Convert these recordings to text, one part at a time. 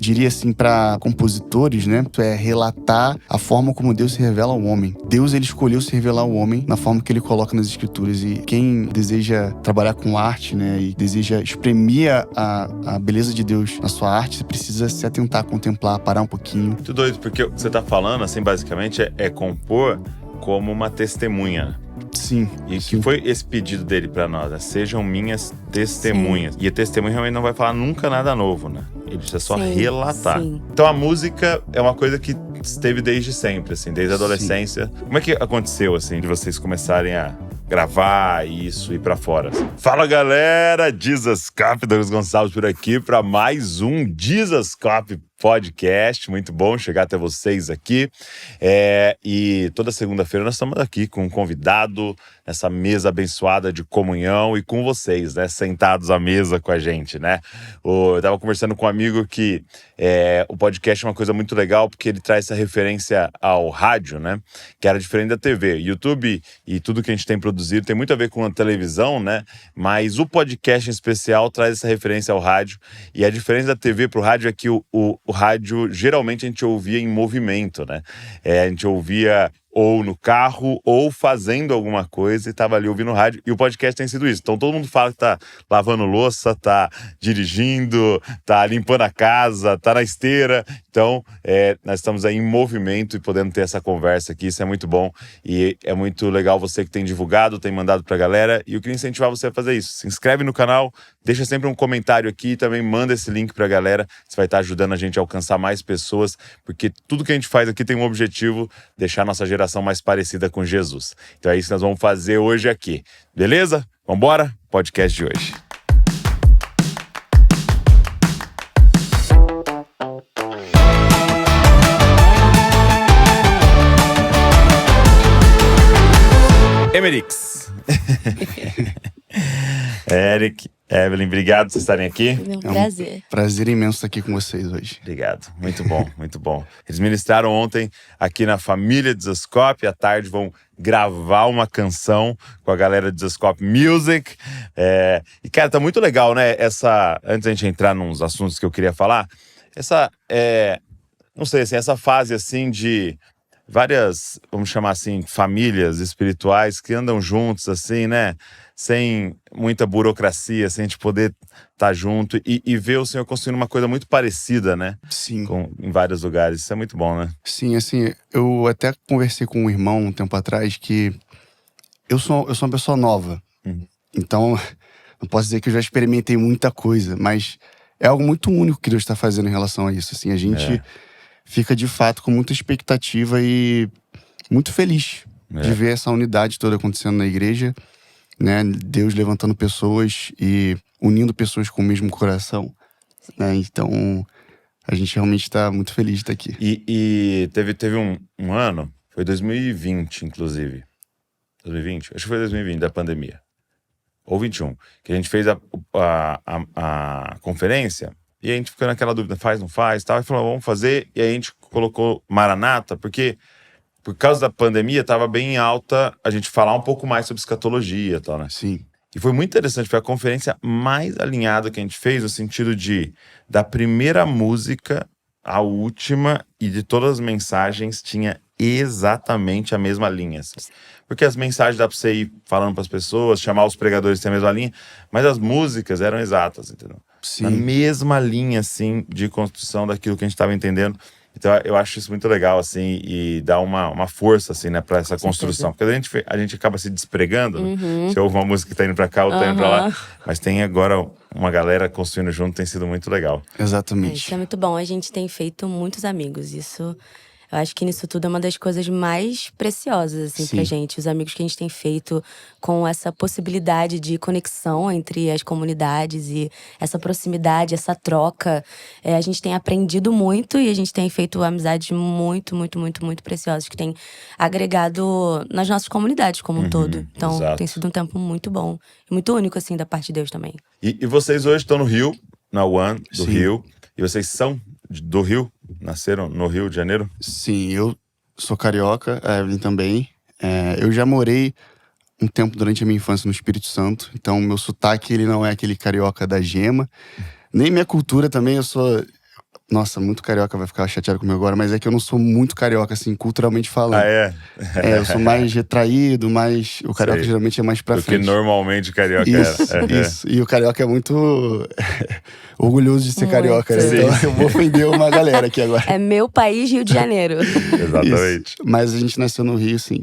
diria assim, para compositores, né? É relatar a forma como Deus se revela ao homem. Deus, ele escolheu se revelar ao homem na forma que ele coloca nas escrituras. E quem deseja trabalhar com arte, né? E deseja exprimir a beleza de Deus na sua arte, você precisa se atentar, contemplar, parar um pouquinho. Muito doido, porque o que você tá falando, assim, basicamente, é compor como uma testemunha. Sim. E que foi esse pedido dele pra nós, né? Sejam minhas testemunhas. Sim. E a testemunha realmente não vai falar nunca nada novo, né? Ele precisa só relatar. Sim. Então a música é uma coisa que esteve desde sempre, assim, desde a adolescência. Sim. Como é que aconteceu, assim, de vocês começarem a gravar isso e ir pra fora? Fala, galera! Jesus Cop, Douglas Gonçalves por aqui para mais um Jesus Cop podcast. Muito bom chegar até vocês aqui. E toda segunda-feira nós estamos aqui com um convidado nessa mesa abençoada de comunhão e com vocês, né? Sentados à mesa com a gente, né? Eu tava conversando com um amigo que o podcast é uma coisa muito legal porque ele traz essa referência ao rádio, né? Que era diferente da TV. YouTube e tudo que a gente tem produzido tem muito a ver com a televisão, né? Mas o podcast em especial traz essa referência ao rádio. E a diferença da TV pro rádio é que o rádio, geralmente a gente ouvia em movimento, né? A gente ouvia ou no carro, ou fazendo alguma coisa e tava ali ouvindo rádio. E o podcast tem sido isso. Então todo mundo fala que tá lavando louça, tá dirigindo, tá limpando a casa, tá na esteira. Então nós estamos aí em movimento e podendo ter essa conversa aqui. Isso é muito bom. E é muito legal você que tem divulgado, tem mandado pra galera. E eu queria incentivar você a fazer isso. Se inscreve no canal, deixa sempre um comentário aqui e também manda esse link pra galera. Você vai estar ajudando a gente a alcançar mais pessoas, porque tudo que a gente faz aqui tem um objetivo: deixar a nossa geração mais parecida com Jesus. Então é isso que nós vamos fazer hoje aqui. Beleza? Vambora? Podcast de hoje. Emerix. Eric, Evelyn, obrigado por vocês estarem aqui. É um prazer. Prazer imenso estar aqui com vocês hoje. Obrigado, muito bom, muito bom. Eles ministraram ontem aqui na família Jesus Cop. À tarde vão gravar uma canção com a galera de Jesus Cop Music. E, cara, tá muito legal, né? Antes da gente entrar nos assuntos que eu queria falar, não sei, assim, essa fase, assim, de várias, vamos chamar assim, famílias espirituais que andam juntos, assim, né? Sem muita burocracia, sem a gente poder estar junto e ver o Senhor construindo uma coisa muito parecida, né? Sim. Em vários lugares. Isso é muito bom, né? Sim, assim, eu até conversei com um irmão um tempo atrás que eu sou uma pessoa nova. Uhum. Então, não posso dizer que eu já experimentei muita coisa, mas é algo muito único que Deus está fazendo em relação a isso. Assim, a gente fica, de fato, com muita expectativa e muito feliz de ver essa unidade toda acontecendo na igreja, né? Deus levantando pessoas e unindo pessoas com o mesmo coração, né? Então, a gente realmente está muito feliz de estar aqui. E teve um ano, foi 2020, inclusive. 2020? Acho que foi 2020, da pandemia. Ou 21, que a gente fez a conferência e a gente ficou naquela dúvida, faz, não faz, tal. E falou, vamos fazer. E aí a gente colocou Maranata, porque por causa da pandemia tava bem alta a gente falar um pouco mais sobre escatologia e tal, né? Sim. E foi muito interessante, foi a conferência mais alinhada que a gente fez, no sentido de, da primeira música à última e de todas as mensagens, tinha exatamente a mesma linha. Assim. Porque as mensagens dá pra você ir falando pras pessoas, chamar os pregadores que tem a mesma linha, mas as músicas eram exatas, entendeu? Sim. Na mesma linha, assim, de construção daquilo que a gente estava entendendo. Então, eu acho isso muito legal, assim, e dá uma força, assim, né, pra essa construção. Porque a gente acaba se despregando, né? Você ouve uma música que tá indo pra cá, outra tá indo pra lá. Mas tem agora uma galera construindo junto, tem sido muito legal. Exatamente. Isso é muito bom. A gente tem feito muitos amigos. Isso, eu acho que nisso tudo é uma das coisas mais preciosas, assim, pra gente. Os amigos que a gente tem feito com essa possibilidade de conexão entre as comunidades e essa proximidade, essa troca. A gente tem aprendido muito e a gente tem feito amizades muito, muito, muito, muito preciosas que tem agregado nas nossas comunidades como um todo. Então, tem sido um tempo muito bom e muito único, assim, da parte de Deus também. E vocês hoje estão no Rio, na One do Rio. E vocês são do Rio? Nasceram no Rio de Janeiro? Sim, eu sou carioca, a Evelyn também. Eu já morei um tempo durante a minha infância no Espírito Santo. Então, meu sotaque, ele não é aquele carioca da gema. Nem minha cultura também, eu sou Nossa, muito carioca vai ficar chateado comigo agora, mas é que eu não sou muito carioca, assim, culturalmente falando. Ah, é? Eu sou mais retraído, mais... O carioca geralmente é mais pra frente. Do que normalmente carioca isso, era. Isso. E o carioca é muito orgulhoso de ser Muito. carioca, né? Então eu vou ofender uma galera aqui agora. É meu país, Rio de Janeiro. Exatamente. Isso. Mas a gente nasceu no Rio, sim.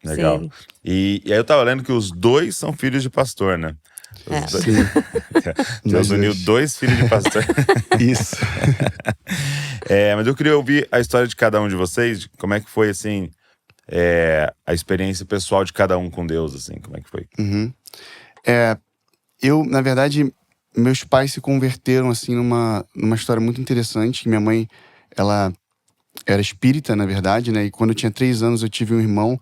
Legal. Sim. E aí eu tava lendo que os dois são filhos de pastor, né? Sim. Deus uniu dois filhos de pastor. Isso. Mas eu queria ouvir a história de cada um de vocês, de como é que foi, assim, a experiência pessoal de cada um com Deus, assim, como é que foi? Eu, na verdade, meus pais se converteram, assim, numa história muito interessante. Minha mãe, ela era espírita, na verdade, né? E quando eu tinha 3 anos, eu tive um irmão.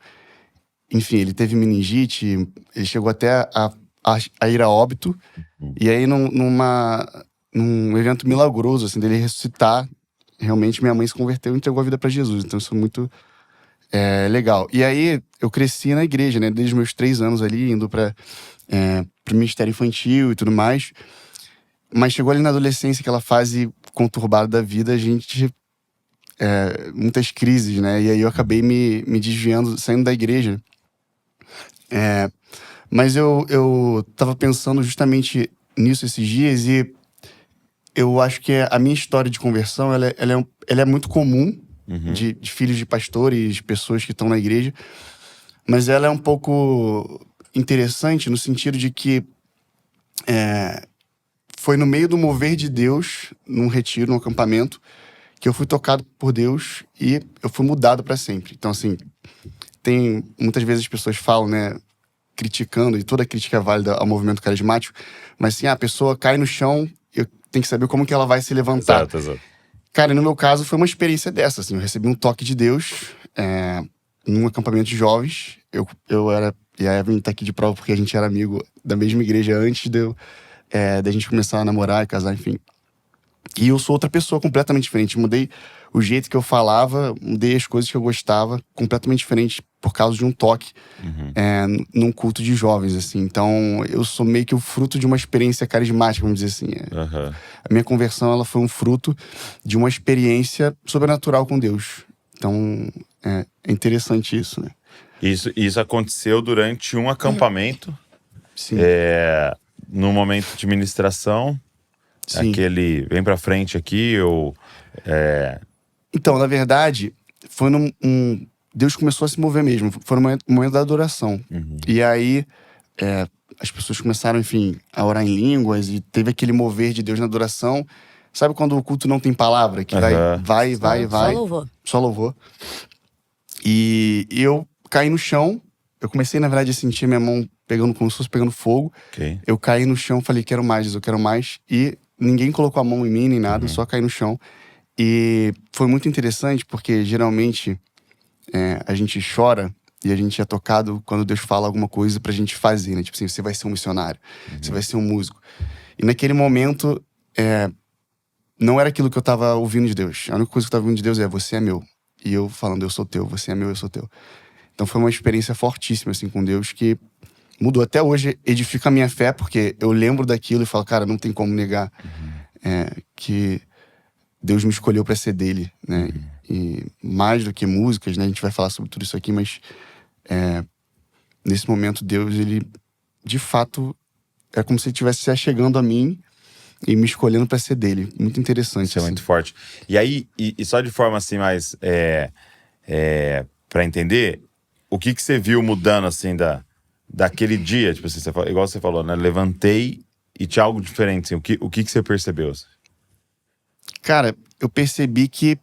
Enfim, ele teve meningite, ele chegou até a ir a óbito. E aí, num evento milagroso, assim, dele ressuscitar, realmente minha mãe se converteu e entregou a vida para Jesus. Então, isso é muito legal. E aí, eu cresci na igreja, né? Desde os meus 3 anos ali, indo para pro ministério infantil e tudo mais. Mas chegou ali na adolescência, aquela fase conturbada da vida, a gente... muitas crises, né? E aí eu acabei me desviando, saindo da igreja. Mas eu tava pensando justamente nisso esses dias e eu acho que a minha história de conversão, ela é muito comum de filhos de pastores, pessoas que estão na igreja, mas ela é um pouco interessante no sentido de que foi no meio do mover de Deus, num retiro, num acampamento, que eu fui tocado por Deus e eu fui mudado para sempre. Então, assim, muitas vezes as pessoas falam, né, criticando, e toda crítica é válida ao movimento carismático, mas assim, a pessoa cai no chão, eu tenho que saber como que ela vai se levantar. Exato. Cara, no meu caso, foi uma experiência dessa, assim, eu recebi um toque de Deus num acampamento de jovens. Eu era, e a Evelyn tá aqui de prova porque a gente era amigo da mesma igreja antes da gente começar a namorar e casar, enfim. E eu sou outra pessoa completamente diferente. Mudei o jeito que eu falava, mudei as coisas que eu gostava, completamente diferente por causa de um toque num culto de jovens, assim. Então, eu sou meio que o fruto de uma experiência carismática, vamos dizer assim. A minha conversão, ela foi um fruto de uma experiência sobrenatural com Deus. Então, é interessante isso, né? Isso aconteceu durante um acampamento. Sim. No momento de ministração. Sim. Aquele, vem pra frente aqui, ou... Então, na verdade, foi Deus começou a se mover mesmo. Foi no momento da adoração. E aí, as pessoas começaram, enfim, a orar em línguas. E teve aquele mover de Deus na adoração. Sabe quando o culto não tem palavra? Que vai. Só louvor. Só louvor. E eu caí no chão. Eu comecei, na verdade, a sentir minha mão pegando, como se fosse pegando fogo. Okay. Eu caí no chão, falei, quero mais, eu quero mais. E ninguém colocou a mão em mim, nem nada, só caí no chão. E foi muito interessante, porque geralmente a gente chora e a gente é tocado quando Deus fala alguma coisa pra gente fazer, né? Tipo assim, você vai ser um missionário, você vai ser um músico. E naquele momento, não era aquilo que eu tava ouvindo de Deus. A única coisa que eu tava ouvindo de Deus é, você é meu. E eu falando, eu sou teu, você é meu, eu sou teu. Então foi uma experiência fortíssima, assim, com Deus, que mudou. Até hoje, edifica a minha fé, porque eu lembro daquilo e falo, cara, não tem como negar que Deus me escolheu pra ser dele, né? E mais do que músicas, né? A gente vai falar sobre tudo isso aqui, mas nesse momento, Deus, ele, de fato, é como se ele estivesse se achegando a mim e me escolhendo pra ser dele. Muito interessante. Isso é assim. muito forte. E aí, e só de forma assim mais pra entender, o que você viu mudando assim daquele dia? Tipo assim, igual você falou, né? Levantei e tinha algo diferente. Assim, o que você percebeu? Cara, eu percebi que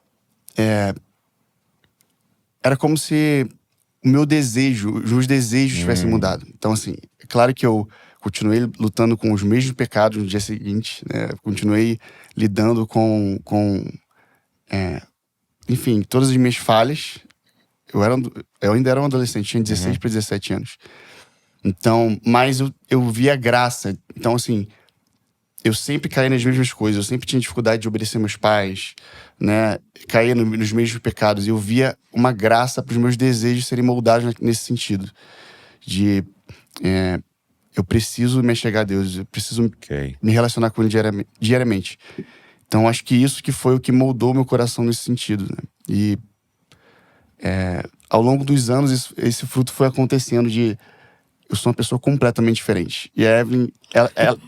era como se o meu desejo, os meus desejos tivessem mudado. Então, assim, é claro que eu continuei lutando com os mesmos pecados no dia seguinte, né? Continuei lidando com enfim, todas as minhas falhas. Eu ainda era um adolescente, tinha 16 para 17 anos. Então, mas eu via graça. Então, assim, eu sempre caía nas mesmas coisas. Eu sempre tinha dificuldade de obedecer meus pais, né? Caía nos mesmos pecados. E eu via uma graça para os meus desejos serem moldados nesse sentido. De eu preciso me achegar a Deus. Eu preciso me relacionar com Ele diariamente. Então, acho que isso que foi o que moldou meu coração nesse sentido, né? E ao longo dos anos, esse fruto foi acontecendo de... Eu sou uma pessoa completamente diferente. E a Evelyn,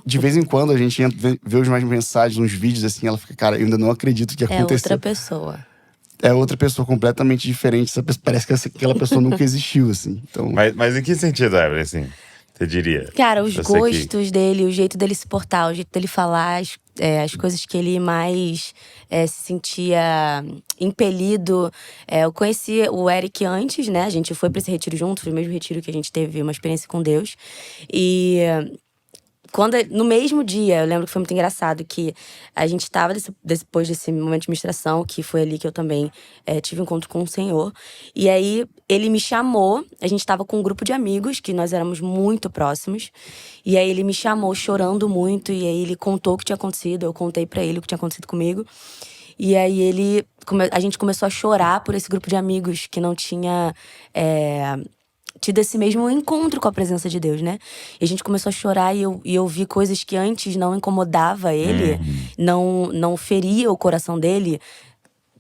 de vez em quando, a gente vê umas mensagens, uns vídeos assim, ela fica, cara, eu ainda não acredito que aconteceu. É outra pessoa. É outra pessoa completamente diferente. Parece que aquela pessoa nunca existiu, assim. Então... Mas em que sentido, Evelyn, assim? Você diria? Cara, os gostos dele, o jeito dele se portar, o jeito dele falar, as coisas que ele mais se sentia impelido. Eu conheci o Eric antes, né? A gente foi pra esse retiro junto, foi o mesmo retiro que a gente teve uma experiência com Deus. E no mesmo dia, eu lembro que foi muito engraçado, que a gente estava depois desse momento de ministração, que foi ali que eu também tive um encontro com o Senhor. E aí, ele me chamou, a gente estava com um grupo de amigos, que nós éramos muito próximos. E aí, ele me chamou chorando muito, e aí ele contou o que tinha acontecido, eu contei pra ele o que tinha acontecido comigo. E aí, a gente começou a chorar por esse grupo de amigos que não tinha... tido esse mesmo encontro com a presença de Deus, né? E a gente começou a chorar e eu vi coisas que antes não incomodava ele, não feria o coração dele.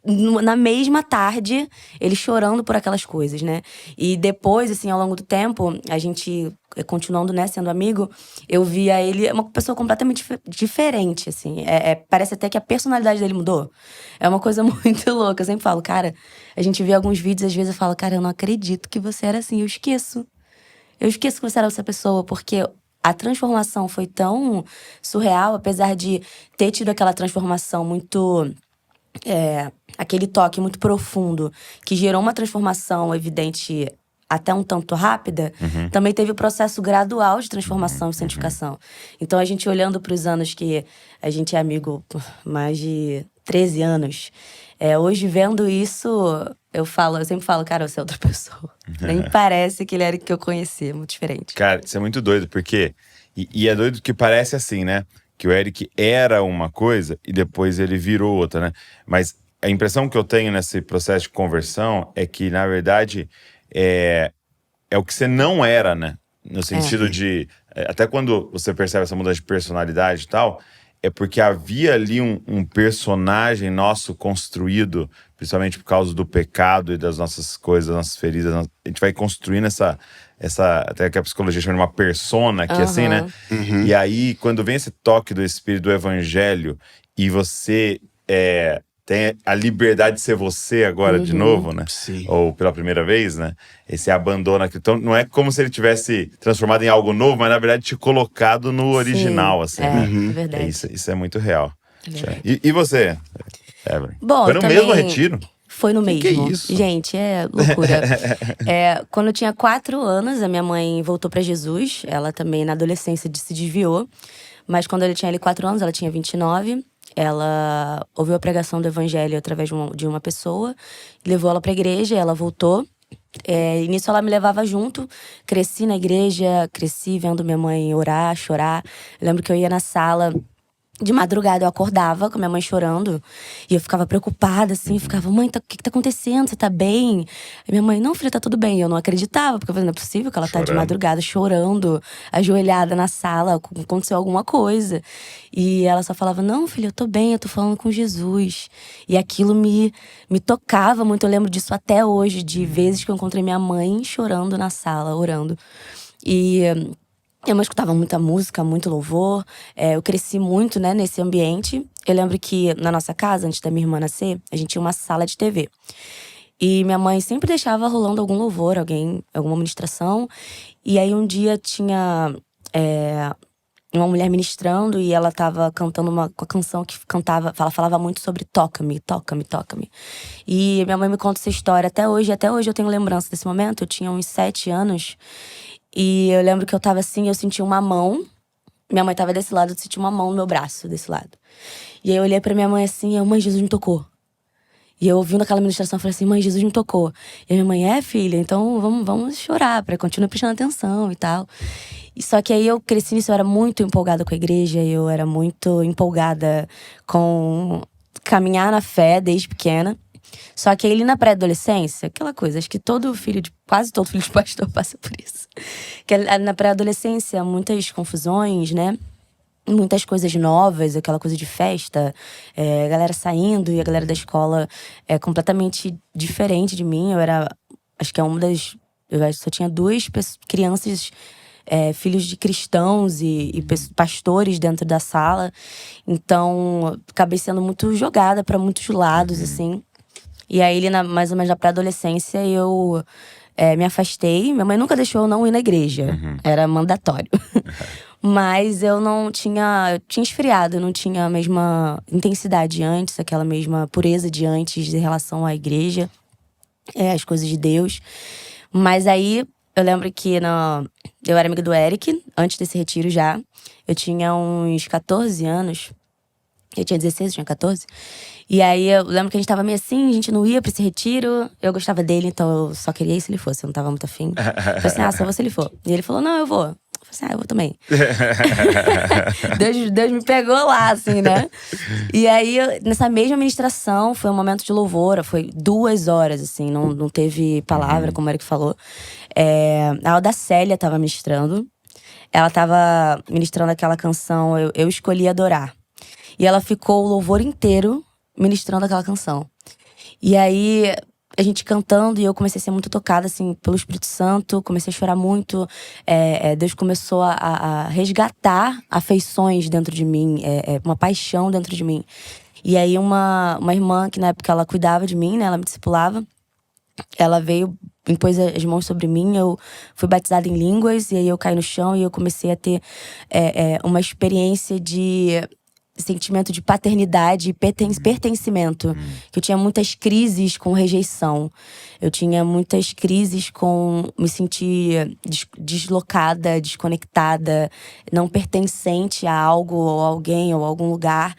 Na mesma tarde, ele chorando por aquelas coisas, né? E depois, assim, ao longo do tempo, a gente continuando, né, sendo amigo, eu via ele uma pessoa completamente diferente, assim. Parece até que a personalidade dele mudou. É uma coisa muito louca. Eu sempre falo, cara, a gente vê alguns vídeos, às vezes eu falo, cara, eu não acredito que você era assim. Eu esqueço que você era essa pessoa, porque a transformação foi tão surreal, apesar de ter tido aquela transformação muito... aquele toque muito profundo, que gerou uma transformação evidente até um tanto rápida, também teve o processo gradual de transformação e santificação. Então, a gente olhando para os anos que a gente é amigo por mais de 13 anos, hoje vendo isso, eu sempre falo, cara, você é outra pessoa. Nem parece que ele era que eu conhecia, muito diferente. Cara, isso é muito doido, porque... E é doido que parece assim, né? Que o Eric era uma coisa e depois ele virou outra, né? Mas a impressão que eu tenho nesse processo de conversão é que, na verdade, é o que você não era, né? No sentido de... Até quando você percebe essa mudança de personalidade e tal, é porque havia ali um personagem nosso construído, principalmente por causa do pecado e das nossas coisas, das nossas feridas. A gente vai construindo essa até que a psicologia chama de uma persona, que assim, né? E aí, quando vem esse toque do Espírito do Evangelho e você tem a liberdade de ser você agora de novo, né? Sim. Ou pela primeira vez, né? Esse abandono aqui. Então, não é como se ele tivesse transformado em algo novo, mas na verdade te colocado no original, assim, né? É verdade. Isso é muito real. E você, Evelyn? Bom, foi no mesmo retiro? Foi no mesmo. Que é isso? Gente, é loucura. Quando eu tinha 4 anos, a minha mãe voltou pra Jesus. Ela também, na adolescência, se desviou. Mas quando ela tinha 4 anos, ela tinha 29. Ela ouviu a pregação do evangelho através de uma pessoa. Levou ela pra igreja, ela voltou. E nisso ela me levava junto. Cresci na igreja, cresci vendo minha mãe orar, chorar. Eu lembro que eu ia na sala... De madrugada eu acordava com a minha mãe chorando. E eu ficava preocupada, assim. Ficava, mãe, o que tá acontecendo? Você tá bem? E minha mãe, não, filha, tá tudo bem. E eu não acreditava, porque eu falei, não é possível que ela tá de madrugada chorando, ajoelhada na sala, aconteceu alguma coisa. E ela só falava, não, filha, eu tô bem, eu tô falando com Jesus. E aquilo me tocava muito. Eu lembro disso até hoje, de vezes que eu encontrei minha mãe chorando na sala, orando. E... eu escutava muita música, muito louvor. Eu cresci muito, né, nesse ambiente. Eu lembro que na nossa casa, antes da minha irmã nascer, a gente tinha uma sala de TV. E minha mãe sempre deixava rolando algum louvor, alguma ministração. E aí um dia tinha uma mulher ministrando e ela tava cantando uma canção que ela falava muito sobre toca-me, toca-me, toca-me. E minha mãe me conta essa história até hoje eu tenho lembrança desse momento. Eu tinha uns 7 anos. E eu lembro que eu tava assim, eu senti uma mão. Minha mãe tava desse lado, eu senti uma mão no meu braço, desse lado. E aí eu olhei pra minha mãe assim, mãe, Jesus me tocou. E eu ouvindo aquela ministração, eu falei assim, mãe, Jesus me tocou. E a minha mãe, filha, então vamos chorar, pra continuar prestando atenção e tal. E só que aí eu cresci nisso, eu era muito empolgada com a igreja. Eu era muito empolgada com caminhar na fé desde pequena. Só que aí na pré-adolescência, aquela coisa, acho que quase todo filho de pastor passa por isso. Que na pré-adolescência, muitas confusões, né? muitas coisas novas, aquela coisa de festa, a galera saindo e a galera da escola é completamente diferente de mim. Acho que é uma das… Eu acho que só tinha 2 crianças, filhos de cristãos e pastores dentro da sala. Então, acabei sendo muito jogada para muitos lados, assim. E aí, mais ou menos na pré-adolescência, eu me afastei. Minha mãe nunca deixou eu não ir na igreja. Era mandatório. Mas eu não tinha… Eu tinha esfriado, eu não tinha a mesma intensidade de antes, aquela mesma pureza de antes em relação à igreja, as coisas de Deus. Mas aí, eu lembro que eu era amiga do Eric, antes desse retiro já. Eu tinha uns 14 anos. Eu tinha 16, eu tinha 14. E aí, eu lembro que a gente tava meio assim, a gente não ia pra esse retiro. Eu gostava dele, então eu só queria ir se ele fosse. Eu não tava muito afim. Eu falei assim, só vou se ele for. E ele falou, não, eu vou. Eu falei assim, eu vou também. Deus me pegou lá, assim, né? E aí, nessa mesma ministração, foi um momento de louvor. Foi 2 horas, assim, não teve palavra, como o Eric falou. A Alda Célia tava ministrando. Ela tava ministrando aquela canção Eu Escolhi Adorar. E ela ficou o louvor inteiro ministrando aquela canção. E aí, a gente cantando, e eu comecei a ser muito tocada, assim, pelo Espírito Santo. Comecei a chorar muito. Deus começou a resgatar afeições dentro de mim. Uma paixão dentro de mim. E aí, uma irmã, que na época ela cuidava de mim, né? Ela me discipulava. Ela veio, impôs as mãos sobre mim. Eu fui batizada em línguas. E aí, eu caí no chão e eu comecei a ter uma experiência de… sentimento de paternidade e pertencimento. Que eu tinha muitas crises com rejeição. Eu tinha muitas crises com me sentir deslocada, desconectada, não pertencente a algo, ou a alguém, ou a algum lugar.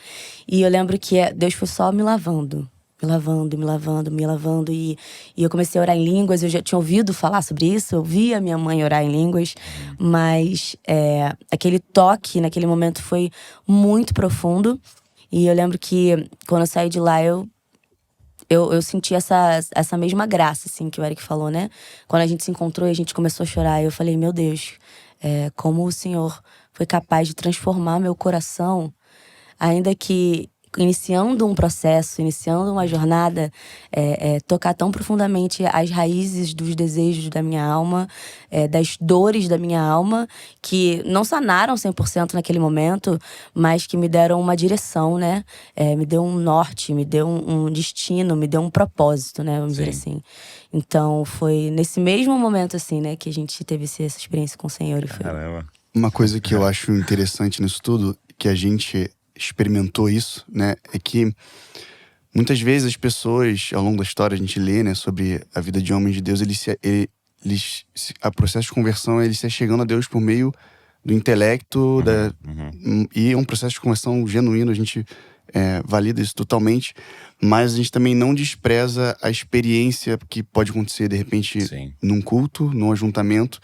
E eu lembro que Deus foi só me lavando. Me lavando. E eu comecei a orar em línguas. Eu já tinha ouvido falar sobre isso. Eu via minha mãe orar em línguas. Mas aquele toque, naquele momento, foi muito profundo. E eu lembro que, quando eu saí de lá, eu senti essa mesma graça, assim, que o Eric falou, né? Quando a gente se encontrou e a gente começou a chorar, eu falei, meu Deus, como o Senhor foi capaz de transformar meu coração, ainda que… iniciando um processo, iniciando uma jornada, tocar tão profundamente as raízes dos desejos da minha alma, das dores da minha alma, que não sanaram 100% naquele momento, mas que me deram uma direção, né? Me deu um norte, me deu um destino, me deu um propósito, né? Vamos dizer assim. Então, foi nesse mesmo momento, assim, né? Que a gente teve essa experiência com o Senhor. E foi… Caramba. Uma coisa que eu acho interessante nisso tudo, que a gente experimentou isso, né? É que muitas vezes as pessoas, ao longo da história, a gente lê, né, sobre a vida de homens de Deus, a processo de conversão, eles se chegando a Deus por meio do intelecto, e é um processo de conversão genuíno, a gente valida isso totalmente, mas a gente também não despreza a experiência que pode acontecer, de repente, num culto, num ajuntamento,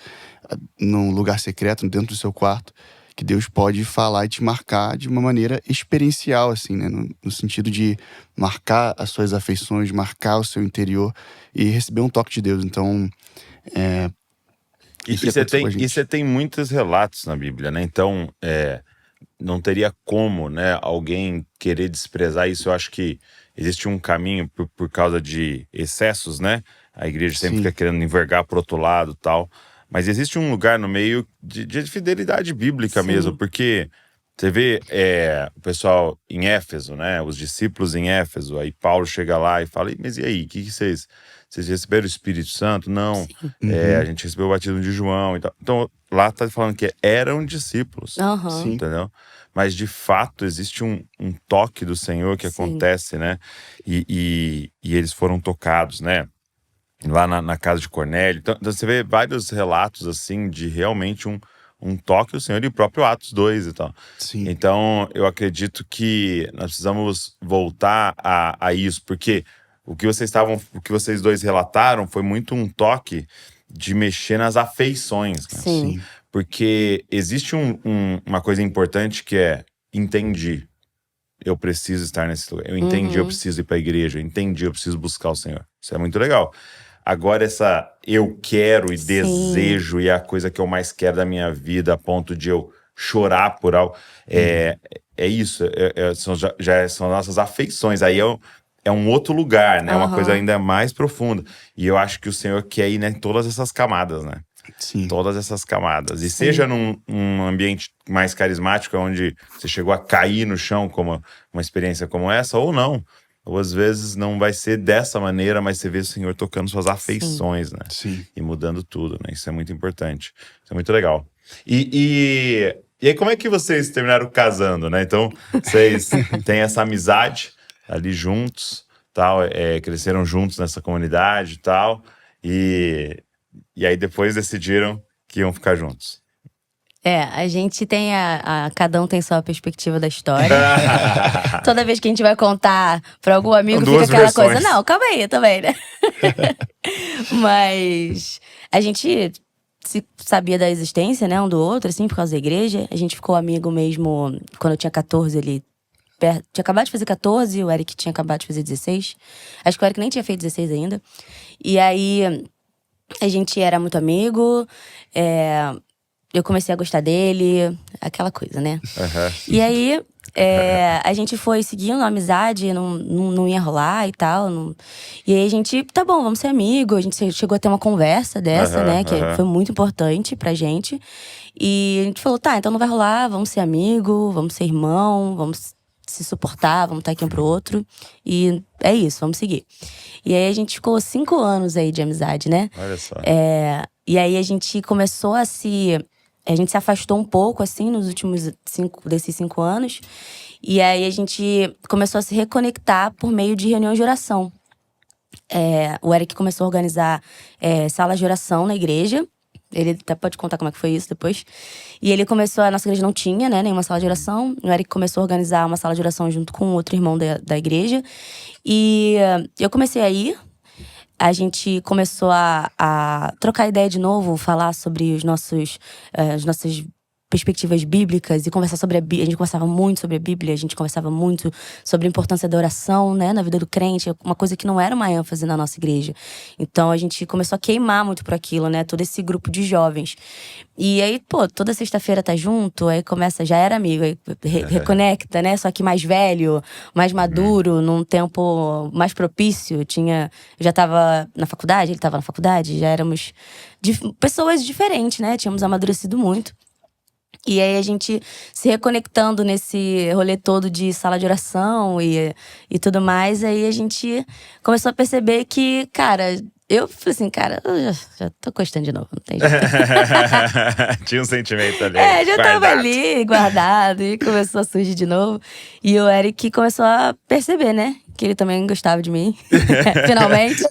num lugar secreto, dentro do seu quarto, que Deus pode falar e te marcar de uma maneira experiencial, assim, né? No sentido de marcar as suas afeições, marcar o seu interior e receber um toque de Deus. Então, E você tem muitos relatos na Bíblia, né? Então, não teria como, né, alguém querer desprezar isso. Eu acho que existe um caminho por causa de excessos, né? A igreja sempre fica querendo envergar pro outro lado e tal. Mas existe um lugar no meio de fidelidade bíblica mesmo, porque você vê o pessoal em Éfeso, né? Os discípulos em Éfeso, aí Paulo chega lá e fala, mas e aí, o que vocês receberam o Espírito Santo? Não, a gente recebeu o batismo de João e tal. Então lá tá falando que eram discípulos, entendeu? Mas de fato existe um toque do Senhor que acontece, né? E eles foram tocados, né? Lá na casa de Cornélio. Então você vê vários relatos, assim, de realmente um toque do Senhor, e o próprio Atos 2 e tal. Então, eu acredito que nós precisamos voltar a isso, porque o que vocês dois relataram foi muito um toque de mexer nas afeições. Né? Porque existe uma coisa importante que é entendi. Eu preciso estar nesse lugar. Eu entendi, eu preciso ir para a igreja. Eu entendi, eu preciso buscar o Senhor. Isso é muito legal. Agora essa eu quero e desejo e é a coisa que eu mais quero da minha vida, a ponto de eu chorar por algo. É isso, são nossas afeições. Aí é um outro lugar, né? Uma coisa ainda mais profunda. E eu acho que o Senhor quer ir, né, em todas essas camadas, né? Sim. Todas essas camadas. E seja num ambiente mais carismático, onde você chegou a cair no chão como uma experiência como essa, ou não. Ou às vezes não vai ser dessa maneira, mas você vê o Senhor tocando suas afeições, né? Sim. E mudando tudo, né? Isso é muito importante. Isso é muito legal. E aí, como é que vocês terminaram casando, né? Então, vocês têm essa amizade ali juntos, tal, cresceram juntos nessa comunidade e tal, e aí depois decidiram que iam ficar juntos. A gente tem cada um tem sua perspectiva da história. Toda vez que a gente vai contar pra algum amigo, fica aquela versões. coisa, não, calma aí também, né? Mas a gente sabia da existência, né, um do outro, assim, por causa da igreja. A gente ficou amigo mesmo quando eu tinha 14, ele tinha acabado de fazer 14, o Eric tinha acabado de fazer 16. Acho que o Eric nem tinha feito 16 ainda. E aí, a gente era muito amigo, eu comecei a gostar dele, aquela coisa, né? E aí, a gente foi seguindo a amizade, não ia rolar e tal. E aí a gente, tá bom, vamos ser amigos. A gente chegou a ter uma conversa dessa, né? Que foi muito importante pra gente. E a gente falou, tá, então não vai rolar, vamos ser amigo, vamos ser irmão, vamos se suportar, vamos estar aqui um pro outro. E é isso, vamos seguir. E aí a gente ficou 5 anos aí de amizade, né? Olha só. E aí a gente começou a gente se afastou um pouco, assim, nos últimos 5 anos. E aí a gente começou a se reconectar por meio de reuniões de oração. O Eric começou a organizar salas de oração na igreja. Ele até pode contar como é que foi isso depois. E ele começou, a nossa igreja não tinha, né, nenhuma sala de oração. O Eric começou a organizar uma sala de oração junto com outro irmão da igreja. E eu comecei a ir. A gente começou a trocar ideia de novo, falar sobre as nossas perspectivas bíblicas e conversar sobre a Bíblia. A gente conversava muito sobre a Bíblia, a gente conversava muito sobre a importância da oração, né, na vida do crente, uma coisa que não era uma ênfase na nossa igreja. Então a gente começou a queimar muito por aquilo, né, todo esse grupo de jovens. E aí, toda sexta-feira tá junto, aí começa, já era amigo, aí reconecta, né, só que mais velho, mais maduro, num tempo mais propício. Eu já tava na faculdade, ele tava na faculdade, já éramos pessoas diferentes, né, tínhamos amadurecido muito. E aí a gente se reconectando nesse rolê todo de sala de oração e tudo mais, aí a gente começou a perceber que, cara, eu falei assim, cara, eu já tô gostando de novo, não tem jeito. Tinha um sentimento ali. Já tava ali, guardado, e começou a surgir de novo. E o Eric começou a perceber, né? Que ele também gostava de mim. Finalmente.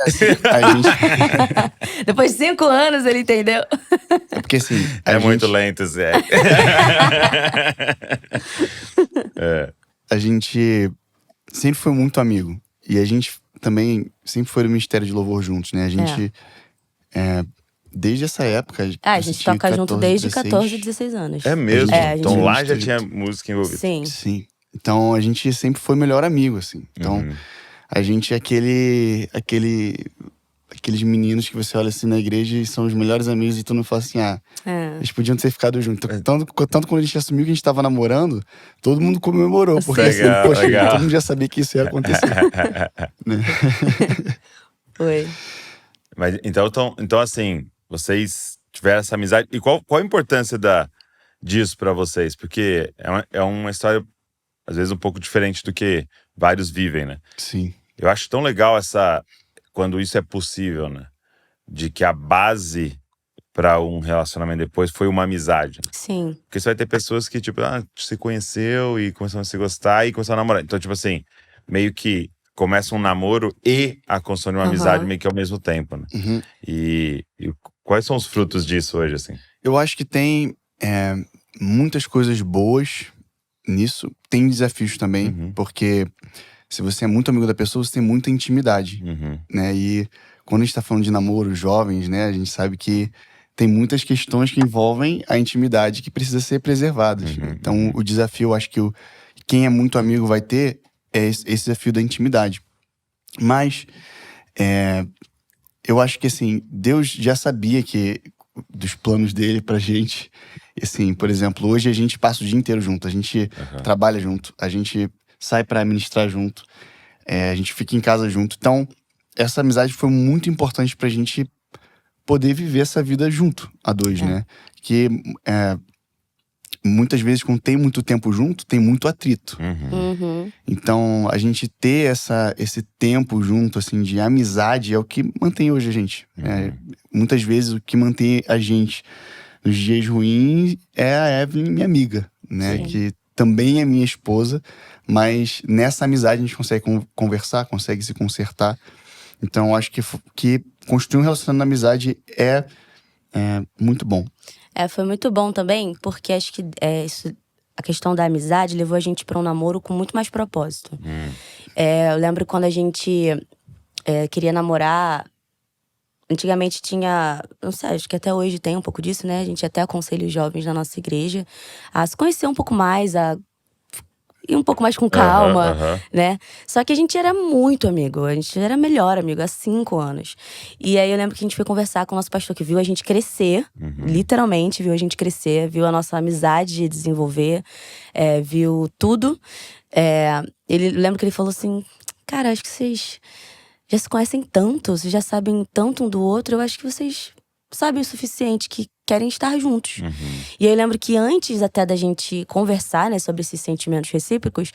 Depois de 5 anos ele entendeu. É porque assim. Muito lento, Zé. A gente sempre foi muito amigo. E a gente também sempre foi do Ministério de Louvor juntos, né? A gente. Desde essa época. A gente toca junto desde 14, 16 anos. É mesmo? Então lá já tinha junto. música envolvida. Sim. Então a gente sempre foi melhor amigo, assim. Então a gente é aqueles meninos que você olha assim na igreja e são os melhores amigos e tu não fala assim, eles podiam ter ficado juntos. Tanto quando a gente assumiu que a gente tava namorando, todo mundo comemorou. Porque legal, assim, poxa, legal. todo mundo já sabia que isso ia acontecer. Né? Foi. Mas então assim, vocês tiveram essa amizade. E qual a importância disso pra vocês? Porque é uma história, às vezes, um pouco diferente do que vários vivem, né? Sim. Eu acho tão legal quando isso é possível, né? De que a base pra um relacionamento depois foi uma amizade. Né? Sim. Porque você vai ter pessoas que, tipo, se conheceu e começaram a se gostar e começaram a namorar. Então, tipo assim, meio que começa um namoro e a construir uma amizade meio que ao mesmo tempo, né? E quais são os frutos disso hoje, assim? Eu acho que tem muitas coisas boas nisso. Tem desafios também, porque se você é muito amigo da pessoa, você tem muita intimidade, né? E quando a gente tá falando de namoro, jovens, né? A gente sabe que tem muitas questões que envolvem a intimidade que precisa ser preservadas. Então, o desafio, eu acho que quem é muito amigo vai ter esse desafio da intimidade. Mas eu acho que, assim, Deus já sabia que dos planos dele pra gente. E, assim, por exemplo, hoje a gente passa o dia inteiro junto. A gente trabalha junto. A gente sai pra ministrar junto. A gente fica em casa junto. Então, essa amizade foi muito importante pra gente poder viver essa vida junto, a dois, né? Que muitas vezes, quando tem muito tempo junto, tem muito atrito. Então, a gente ter esse tempo junto, assim, de amizade é o que mantém hoje a gente. Muitas vezes, o que mantém a gente nos dias ruins é a Evelyn, minha amiga, né? Sim. Que também é minha esposa, mas nessa amizade a gente consegue conversar, consegue se consertar. Então, acho que construir um relacionamento na amizade é muito bom. Foi muito bom também, porque acho que a questão da amizade levou a gente para um namoro com muito mais propósito. Eu lembro quando a gente queria namorar. Antigamente tinha, não sei, acho que até hoje tem um pouco disso, né? A gente até aconselha os jovens na nossa igreja a se conhecer um pouco mais, a ir um pouco mais com calma, né? Só que a gente era muito amigo, a gente era melhor amigo há 5 anos. E aí eu lembro que a gente foi conversar com o nosso pastor, que viu a gente crescer, literalmente viu a gente crescer, viu a nossa amizade desenvolver, viu tudo. Lembro que ele falou assim, cara, acho que vocês já se conhecem tanto, vocês já sabem tanto um do outro, eu acho que vocês sabem o suficiente, que querem estar juntos. E aí eu lembro que antes até da gente conversar, né, sobre esses sentimentos recíprocos,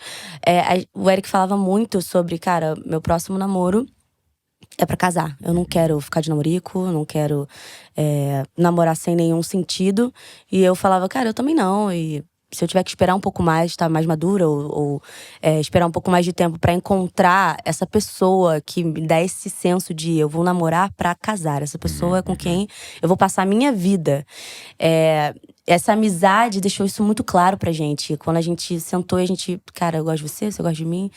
o Eric falava muito sobre, cara, meu próximo namoro é pra casar. Eu não quero ficar de namorico, eu não quero namorar sem nenhum sentido. E eu falava, cara, eu também não. E se eu tiver que esperar um pouco mais, estar mais madura, ou esperar um pouco mais de tempo pra encontrar essa pessoa que me dá esse senso de eu vou namorar pra casar. Essa pessoa é com quem eu vou passar a minha vida. Essa amizade deixou isso muito claro pra gente. Quando a gente sentou e a gente, cara, eu gosto de você, você gosta de mim.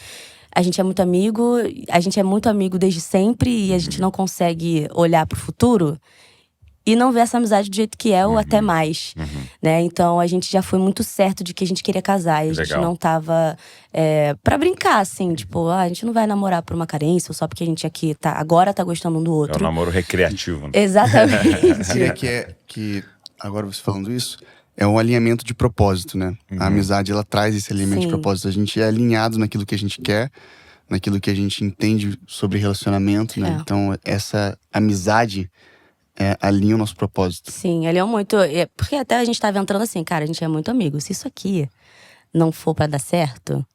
A gente é muito amigo desde sempre e a gente não consegue olhar pro futuro e não ver essa amizade do jeito que é ou até mais, né? Então, a gente já foi muito certo de que a gente queria casar. E a gente não tava pra brincar, assim. Tipo, a gente não vai namorar por uma carência ou só porque a gente aqui agora tá gostando um do outro. É um namoro recreativo, né? Exatamente. Eu diria que agora você falando isso, é um alinhamento de propósito, né? A amizade, ela traz esse alinhamento de propósito. A gente é alinhado naquilo que a gente quer, naquilo que a gente entende sobre relacionamento, né? Então, essa amizade alinha o nosso propósito. Sim, alinham muito. Porque até a gente tava entrando assim, cara, a gente é muito amigo. Se isso aqui não for pra dar certo,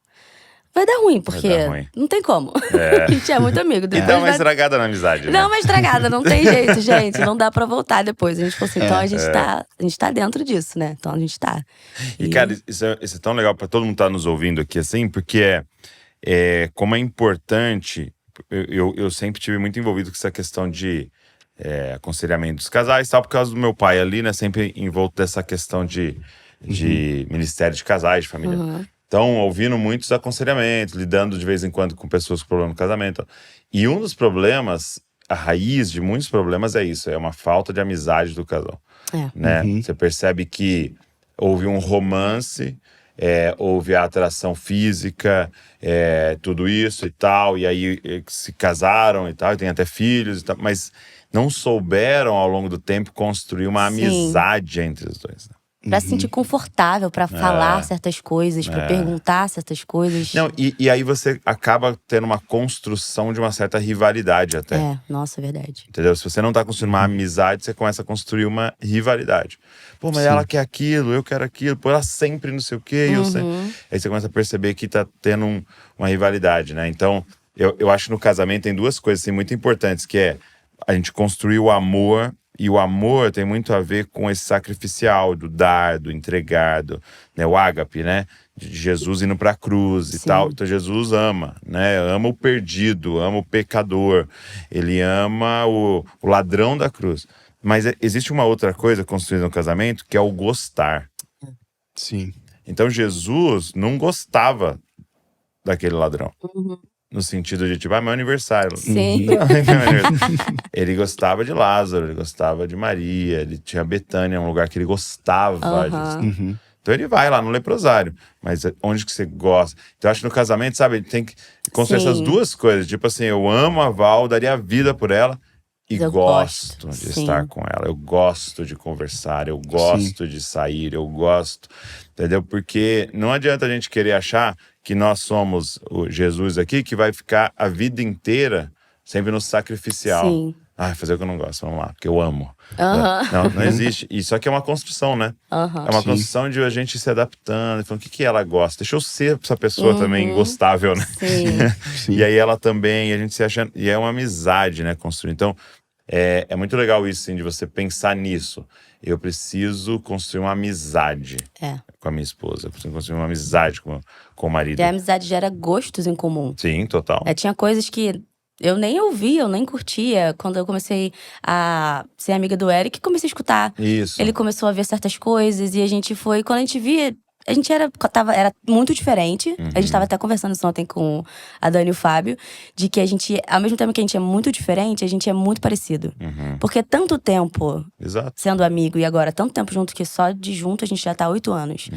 vai dar ruim, porque não tem como. A gente é muito amigo. E dá uma estragada na amizade, né? Dá uma estragada, não tem jeito, gente. Não dá pra voltar depois. A gente falou assim, então a gente tá dentro disso, né? Então a gente tá. E cara, isso é tão legal pra todo mundo tá nos ouvindo aqui, assim, porque como é importante. Eu sempre tive muito envolvido com essa questão de aconselhamento dos casais e tal, por causa do meu pai ali, né? Sempre envolto dessa questão de ministério de casais, de família. Então, ouvindo muitos aconselhamentos, lidando de vez em quando com pessoas com problema no casamento. E um dos problemas, a raiz de muitos problemas é isso, é uma falta de amizade do casal. Né? Você percebe que houve um romance, houve a atração física, tudo isso e tal, e aí se casaram e tal, e tem até filhos e tal, mas não souberam ao longo do tempo construir uma amizade entre os dois, né? Pra se sentir confortável, pra falar certas coisas, pra perguntar certas coisas. Não, e aí você acaba tendo uma construção de uma certa rivalidade até. Nossa, é verdade. Entendeu? Se você não tá construindo uma amizade, você começa a construir uma rivalidade. Pô, mas ela quer aquilo, eu quero aquilo. Pô, ela sempre não sei o quê, eu sei. Aí você começa a perceber que tá tendo uma rivalidade, né? Então, eu acho que no casamento tem duas coisas assim, muito importantes, que é a gente construir o amor. E o amor tem muito a ver com esse sacrificial, do dar, do entregar, né, o ágape, né? De Jesus indo pra cruz e tal. Então Jesus ama, né? Ama o perdido, ama o pecador. Ele ama o ladrão da cruz. Mas existe uma outra coisa construída no casamento, que é o gostar. Sim. Então Jesus não gostava daquele ladrão. No sentido de, tipo, meu aniversário. Sim. Ele gostava de Lázaro, ele gostava de Maria, ele tinha Betânia, um lugar que ele gostava disso. Então ele vai lá no leprosário. Mas onde que você gosta? Então eu acho que no casamento, sabe, ele tem que construir essas duas coisas. Tipo assim, eu amo a Val, daria a vida por ela. E gosto de estar com ela. Eu gosto de conversar, eu gosto de sair, eu gosto. Entendeu? Porque não adianta a gente querer achar que nós somos o Jesus aqui, que vai ficar a vida inteira sempre no sacrificial. Sim. Fazer o que eu não gosto, vamos lá, porque eu amo. Uhum. Não existe. Isso aqui é uma construção, né? Uhum. É uma construção de a gente se adaptando, falando o que ela gosta. Deixa eu ser essa pessoa também gostável, né? Sim. E aí ela também, a gente se achando. E é uma amizade, né? Construir. Então, é muito legal isso, assim, de você pensar nisso. Eu preciso construir uma amizade com a minha esposa. Eu preciso construir uma amizade com o marido. E a amizade gera gostos em comum. Sim, total. Tinha coisas que eu nem ouvia, eu nem curtia. Quando eu comecei a ser amiga do Eric, comecei a escutar. Isso. Ele começou a ver certas coisas e a gente foi… Quando a gente via… A gente era muito diferente. A gente tava até conversando isso ontem com a Dani e o Fábio. De que a gente, ao mesmo tempo que a gente é muito diferente, a gente é muito parecido. Porque tanto tempo sendo amigo e agora tanto tempo junto, que só de junto a gente já tá há 8 anos.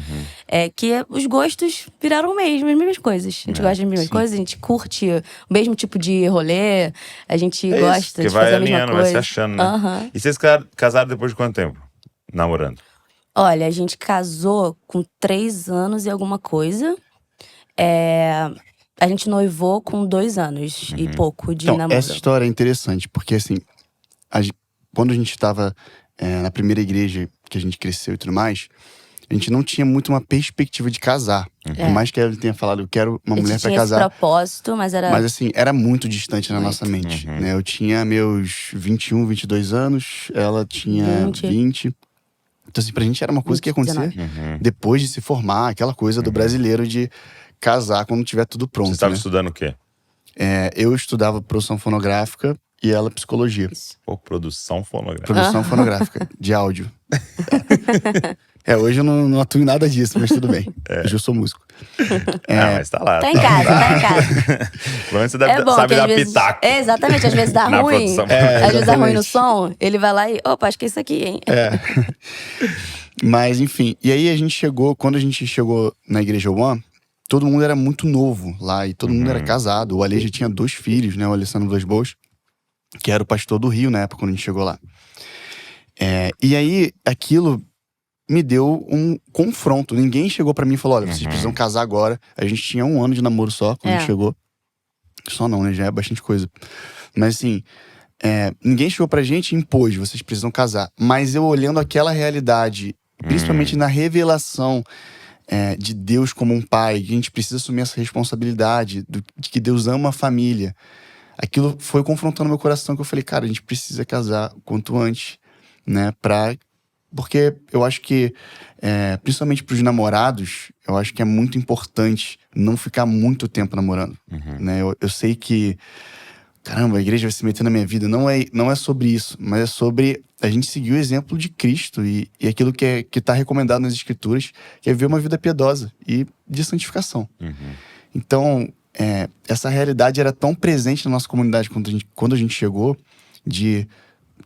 Que os gostos viraram o mesmo, as mesmas coisas. A gente gosta das mesmas coisas, a gente curte o mesmo tipo de rolê. A gente gosta de fazer a mesma coisa. Vai se achando, né? E vocês casaram depois de quanto tempo? Namorando? Olha, a gente casou com 3 anos e alguma coisa. A gente noivou com 2 anos e pouco de namoro. Essa história é interessante, porque assim, quando a gente estava na primeira igreja que a gente cresceu e tudo mais, a gente não tinha muito uma perspectiva de casar. Por mais que ela tenha falado, eu quero uma mulher pra casar. Esse propósito, mas era… Mas assim, era muito distante na nossa mente. Né? Eu tinha meus 21, 22 anos, ela tinha 20. Então, assim, pra gente era uma coisa que ia acontecer depois de se formar, aquela coisa do brasileiro de casar quando tiver tudo pronto. Você estava estudando o quê? Eu estudava produção fonográfica e ela psicologia. Pô, produção fonográfica. Produção fonográfica, de áudio. Hoje eu não atuo em nada disso, mas tudo bem. Hoje eu sou músico. Mas tá lá. Tá em casa. Quando você sabe dar pitaco. Exatamente, às vezes dá ruim. Às vezes dá ruim no som, ele vai lá e… Opa, acho que é isso aqui, hein? Mas, enfim. E aí quando a gente chegou na Igreja One, todo mundo era muito novo lá. E todo mundo era casado. O Ale já tinha 2 filhos, né? O Alessandro Vilas Boas, que era o pastor do Rio na época, quando a gente chegou lá. E aí, aquilo me deu um confronto. Ninguém chegou pra mim e falou, olha, vocês precisam casar agora. A gente tinha 1 ano de namoro só, quando a gente chegou. Só não, né? Já é bastante coisa. Mas assim, ninguém chegou pra gente e impôs, vocês precisam casar. Mas eu olhando aquela realidade, principalmente na revelação de Deus como um pai, que a gente precisa assumir essa responsabilidade, de que Deus ama a família. Aquilo foi confrontando meu coração, que eu falei, cara, a gente precisa casar o quanto antes, né? Porque eu acho que, principalmente pros namorados, eu acho que é muito importante não ficar muito tempo namorando. Né? Eu sei que, caramba, a igreja vai se meter na minha vida. Não é sobre isso, mas é sobre a gente seguir o exemplo de Cristo e aquilo que tá recomendado nas Escrituras, que é viver uma vida piedosa e de santificação. Então, essa realidade era tão presente na nossa comunidade quando a gente chegou,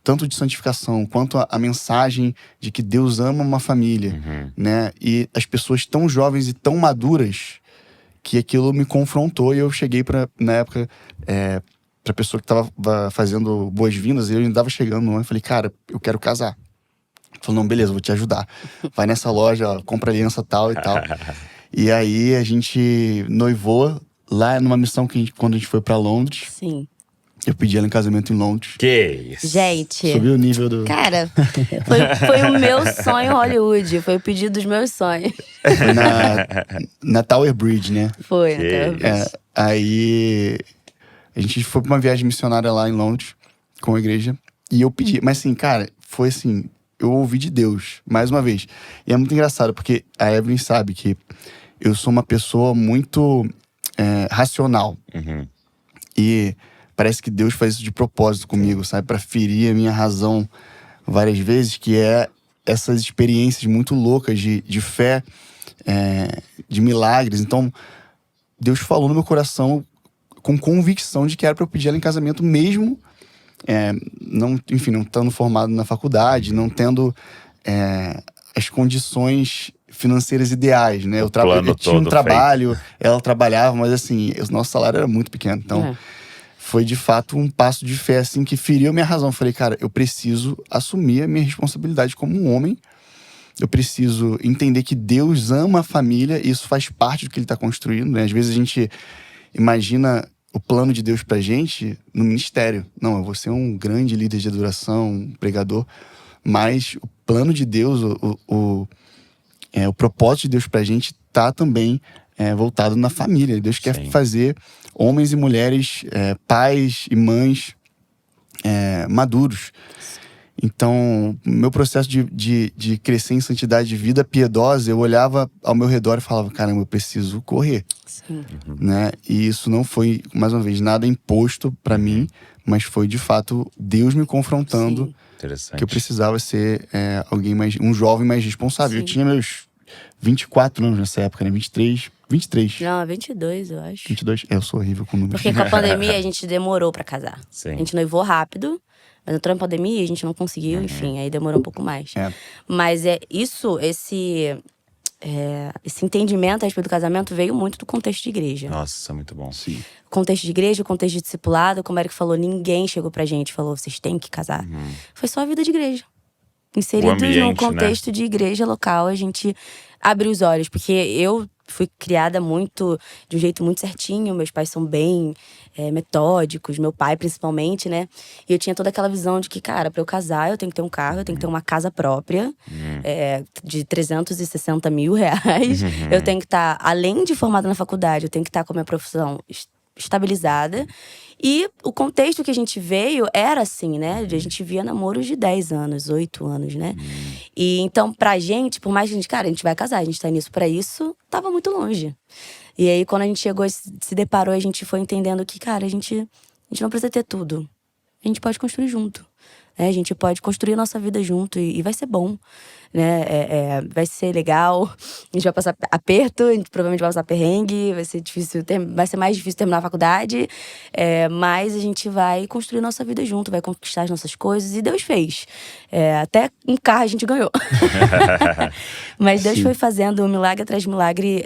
tanto de santificação, quanto a mensagem de que Deus ama uma família, né? E as pessoas tão jovens e tão maduras, que aquilo me confrontou. E eu cheguei na época, pra pessoa que tava fazendo boas-vindas, e eu ainda tava chegando lá, e falei, cara, eu quero casar. Ele falou, não, beleza, vou te ajudar. Vai nessa loja, ó, compra aliança tal e tal. E aí a gente noivou lá numa missão quando a gente foi pra Londres. Sim. Eu pedi ela em casamento em Londres. Que isso? Gente… Subiu o nível do… Cara, foi o meu sonho Hollywood. Foi o pedido dos meus sonhos. Foi na Tower Bridge, né? Foi, na Tower Bridge. Aí a gente foi pra uma viagem missionária lá em Londres, com a igreja. E eu pedi, mas assim, cara, foi assim… Eu ouvi de Deus, mais uma vez. E é muito engraçado, porque a Evelyn sabe que eu sou uma pessoa muito racional. E parece que Deus faz isso de propósito comigo, sabe? Pra ferir a minha razão várias vezes, que é essas experiências muito loucas de fé, de milagres. Então, Deus falou no meu coração com convicção de que era pra eu pedir ela em casamento mesmo, não estando formado na faculdade, não tendo as condições financeiras ideais, né? Eu tinha um trabalho, ela trabalhava, mas assim, o nosso salário era muito pequeno. Então, foi de fato um passo de fé, assim, que feriu a minha razão. Eu falei, cara, eu preciso assumir a minha responsabilidade como um homem. Eu preciso entender que Deus ama a família e isso faz parte do que ele está construindo, né? Às vezes a gente imagina o plano de Deus pra gente no ministério. Não, eu vou ser um grande líder de adoração, um pregador. Mas o plano de Deus, o propósito de Deus pra gente tá também voltado na família. Deus quer fazer homens e mulheres, pais e mães maduros. Então, meu processo de crescer em santidade, de vida piedosa, eu olhava ao meu redor e falava, caramba, eu preciso correr. Sim. Né? E isso não foi, mais uma vez, nada imposto pra mim, mas foi, de fato, Deus me confrontando que eu precisava ser um jovem mais responsável. Sim. Eu tinha meus 24 anos nessa época, né? 23. Não, 22, eu acho. 22? Eu sou horrível com números. Porque com a pandemia a gente demorou pra casar. Sim. A gente noivou rápido, mas entrou em pandemia e a gente não conseguiu, enfim, aí demorou um pouco mais. Mas esse entendimento a respeito do casamento veio muito do contexto de igreja. Nossa, muito bom. Sim. Contexto de igreja, contexto de discipulado, como o Eric falou, ninguém chegou pra gente e falou, vocês têm que casar. Foi só a vida de igreja. Inseridos num contexto de igreja local, a gente abriu os olhos. Porque eu fui criada de um jeito muito certinho. Meus pais são bem metódicos, meu pai principalmente, né? E eu tinha toda aquela visão de que, cara, pra eu casar, eu tenho que ter um carro, eu tenho que ter uma casa própria, de 360 mil reais. Eu tenho que estar, além de formada na faculdade, eu tenho que estar com a minha profissão estabilizada. E o contexto que a gente veio era assim, né? A gente via namoros de 10 anos, 8 anos, né? E então, pra gente, por mais que a gente vai casar, a gente tá nisso pra isso, tava muito longe. E aí, quando a gente chegou, se deparou, a gente foi entendendo que, cara, a gente não precisa ter tudo. A gente pode construir junto. Né? A gente pode construir a nossa vida junto e vai ser bom. Né? Vai ser legal, a gente vai passar aperto, a gente provavelmente vai passar perrengue, vai ser difícil, vai ser mais difícil terminar a faculdade, mas a gente vai construir nossa vida junto, vai conquistar as nossas coisas, e Deus fez. Até um carro a gente ganhou. Mas Deus foi fazendo milagre atrás de milagre.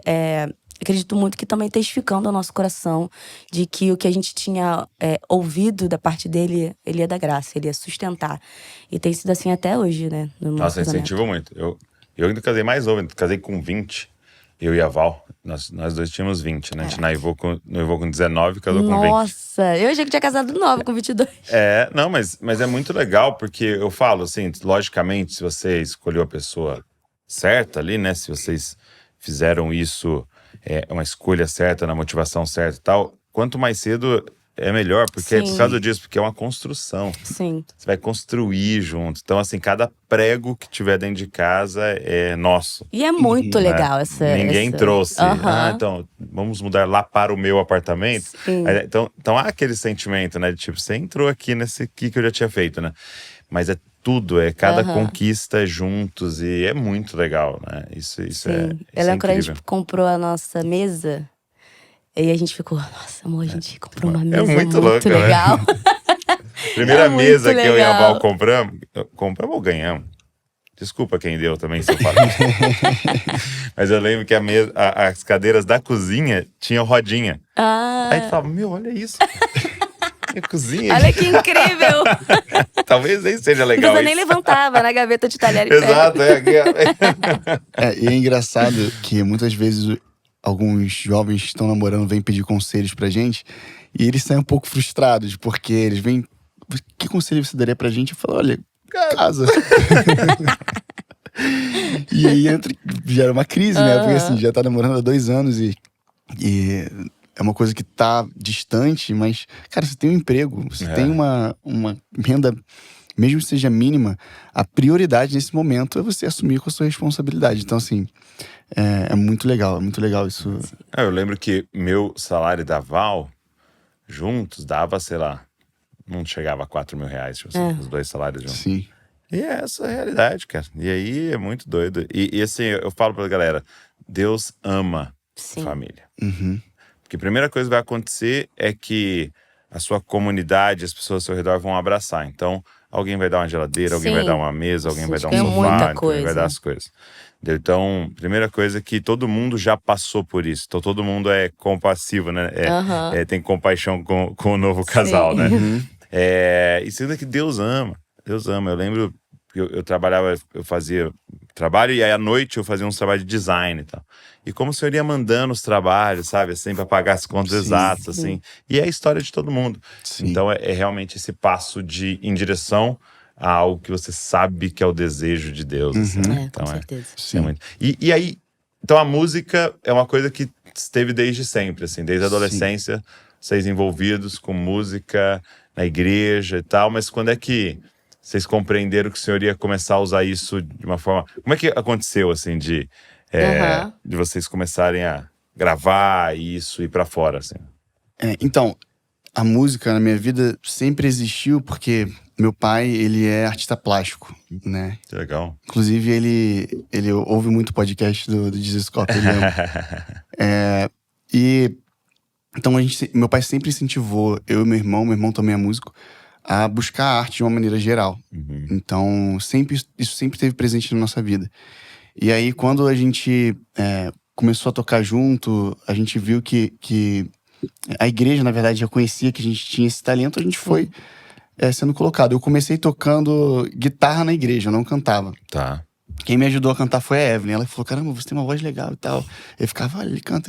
Acredito muito que também testificando ao nosso coração de que o que a gente tinha ouvido da parte dele, ele ia dar graça, ele ia sustentar. E tem sido assim até hoje, né? Nossa, incentivou muito. Eu ainda casei mais novo, casei com 20, eu e a Val. Nós dois tínhamos 20, né? A gente noivou com 19 e casou com 20. Nossa, eu achei que tinha casado nova com 22. Não, mas é muito legal, porque eu falo assim, logicamente, se você escolheu a pessoa certa ali, né? Se vocês fizeram isso, uma escolha certa, na motivação certa e tal, quanto mais cedo é melhor, porque é por causa disso, porque é uma construção. Sim. Você vai construir junto. Então, assim, cada prego que tiver dentro de casa é nosso. E é muito legal essa... Ninguém trouxe. Então, vamos mudar lá para o meu apartamento. Então há aquele sentimento, né? De tipo, você entrou aqui nesse aqui que eu já tinha feito, né? Mas tudo, cada conquista juntos, e é muito legal, né? Isso Eu lembro quando a gente comprou a nossa mesa, e a gente ficou, nossa, amor, a gente comprou uma mesa muito louca, legal. Né? Primeira mesa que eu e a Val compramos ou ganhamos? Desculpa quem deu também, se eu falar. Mas eu lembro que as cadeiras da cozinha tinham rodinha. Aí tu falava, olha isso. Minha cozinha. Olha que incrível! Talvez nem seja legal. Você nem levantava na gaveta de talher e Exato, e é engraçado que muitas vezes alguns jovens que estão namorando vêm pedir conselhos pra gente e eles saem um pouco frustrados, porque eles vêm, que conselho você daria pra gente? Eu falo, olha, casa. E aí gera uma crise, né? Porque assim, já tá namorando há 2 anos e é uma coisa que tá distante, mas, cara, você tem um emprego, você tem uma renda, mesmo que seja mínima, a prioridade nesse momento é você assumir com a sua responsabilidade. Então, assim, é muito legal isso. Eu lembro que meu salário da Val, juntos, dava, sei lá, não chegava a 4 mil reais, tipo assim, os 2 salários juntos. Sim. E é essa a realidade, cara. E aí é muito doido. E assim, eu falo pra galera, Deus ama família. Porque a primeira coisa que vai acontecer é que a sua comunidade, as pessoas ao seu redor vão abraçar. Então, alguém vai dar uma geladeira, alguém vai dar uma mesa, alguém vai dar um sofá, alguém vai dar as coisas. Então, primeira coisa é que todo mundo já passou por isso. Então, todo mundo é compassivo, né? Tem compaixão com o novo casal, né? E segunda que Deus ama. Deus ama. Eu lembro que eu trabalhava, eu fazia trabalho e aí à noite eu fazia uns trabalhos de design e tal. E como o senhor ia mandando os trabalhos, sabe? Assim, pra pagar as contas exatas, assim. E é a história de todo mundo. Sim. Então, é realmente esse passo em direção a algo que você sabe que é o desejo de Deus. Assim. Então, com certeza. É muito... E aí, então a música é uma coisa que esteve desde sempre, assim. Desde a adolescência, vocês envolvidos com música na igreja e tal. Mas quando é que vocês compreenderam que o senhor ia começar a usar isso de uma forma... Como é que aconteceu, assim, de vocês começarem a gravar isso e ir pra fora, assim? Então, a música na minha vida sempre existiu porque meu pai, ele é artista plástico, né? Que legal. Inclusive, ele ouve muito podcast do Dizescope, ele ama. Então, meu pai sempre incentivou, eu e meu irmão também é músico, a buscar a arte de uma maneira geral. Então, isso sempre esteve presente na nossa vida. E aí, quando a gente começou a tocar junto, a gente viu que a igreja, na verdade, já conhecia que a gente tinha esse talento, a gente foi sendo colocado. Eu comecei tocando guitarra na igreja, eu não cantava. Tá. Quem me ajudou a cantar foi a Evelyn. Ela falou, caramba, você tem uma voz legal e tal. Eu ficava, olha, ele canta.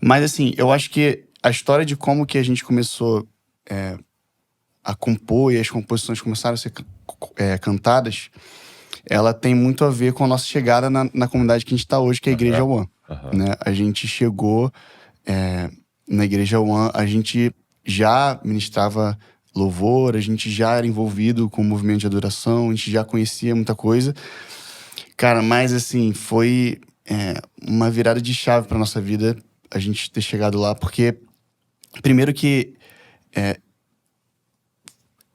Mas assim, eu acho que a história de como que a gente começou a compor e as composições começaram a ser cantadas, ela tem muito a ver com a nossa chegada na comunidade que a gente está hoje, que é a Igreja One. Né? A gente chegou na Igreja One, a gente já ministrava louvor, a gente já era envolvido com o movimento de adoração, a gente já conhecia muita coisa. Cara, mas assim, foi uma virada de chave pra nossa vida a gente ter chegado lá, porque primeiro que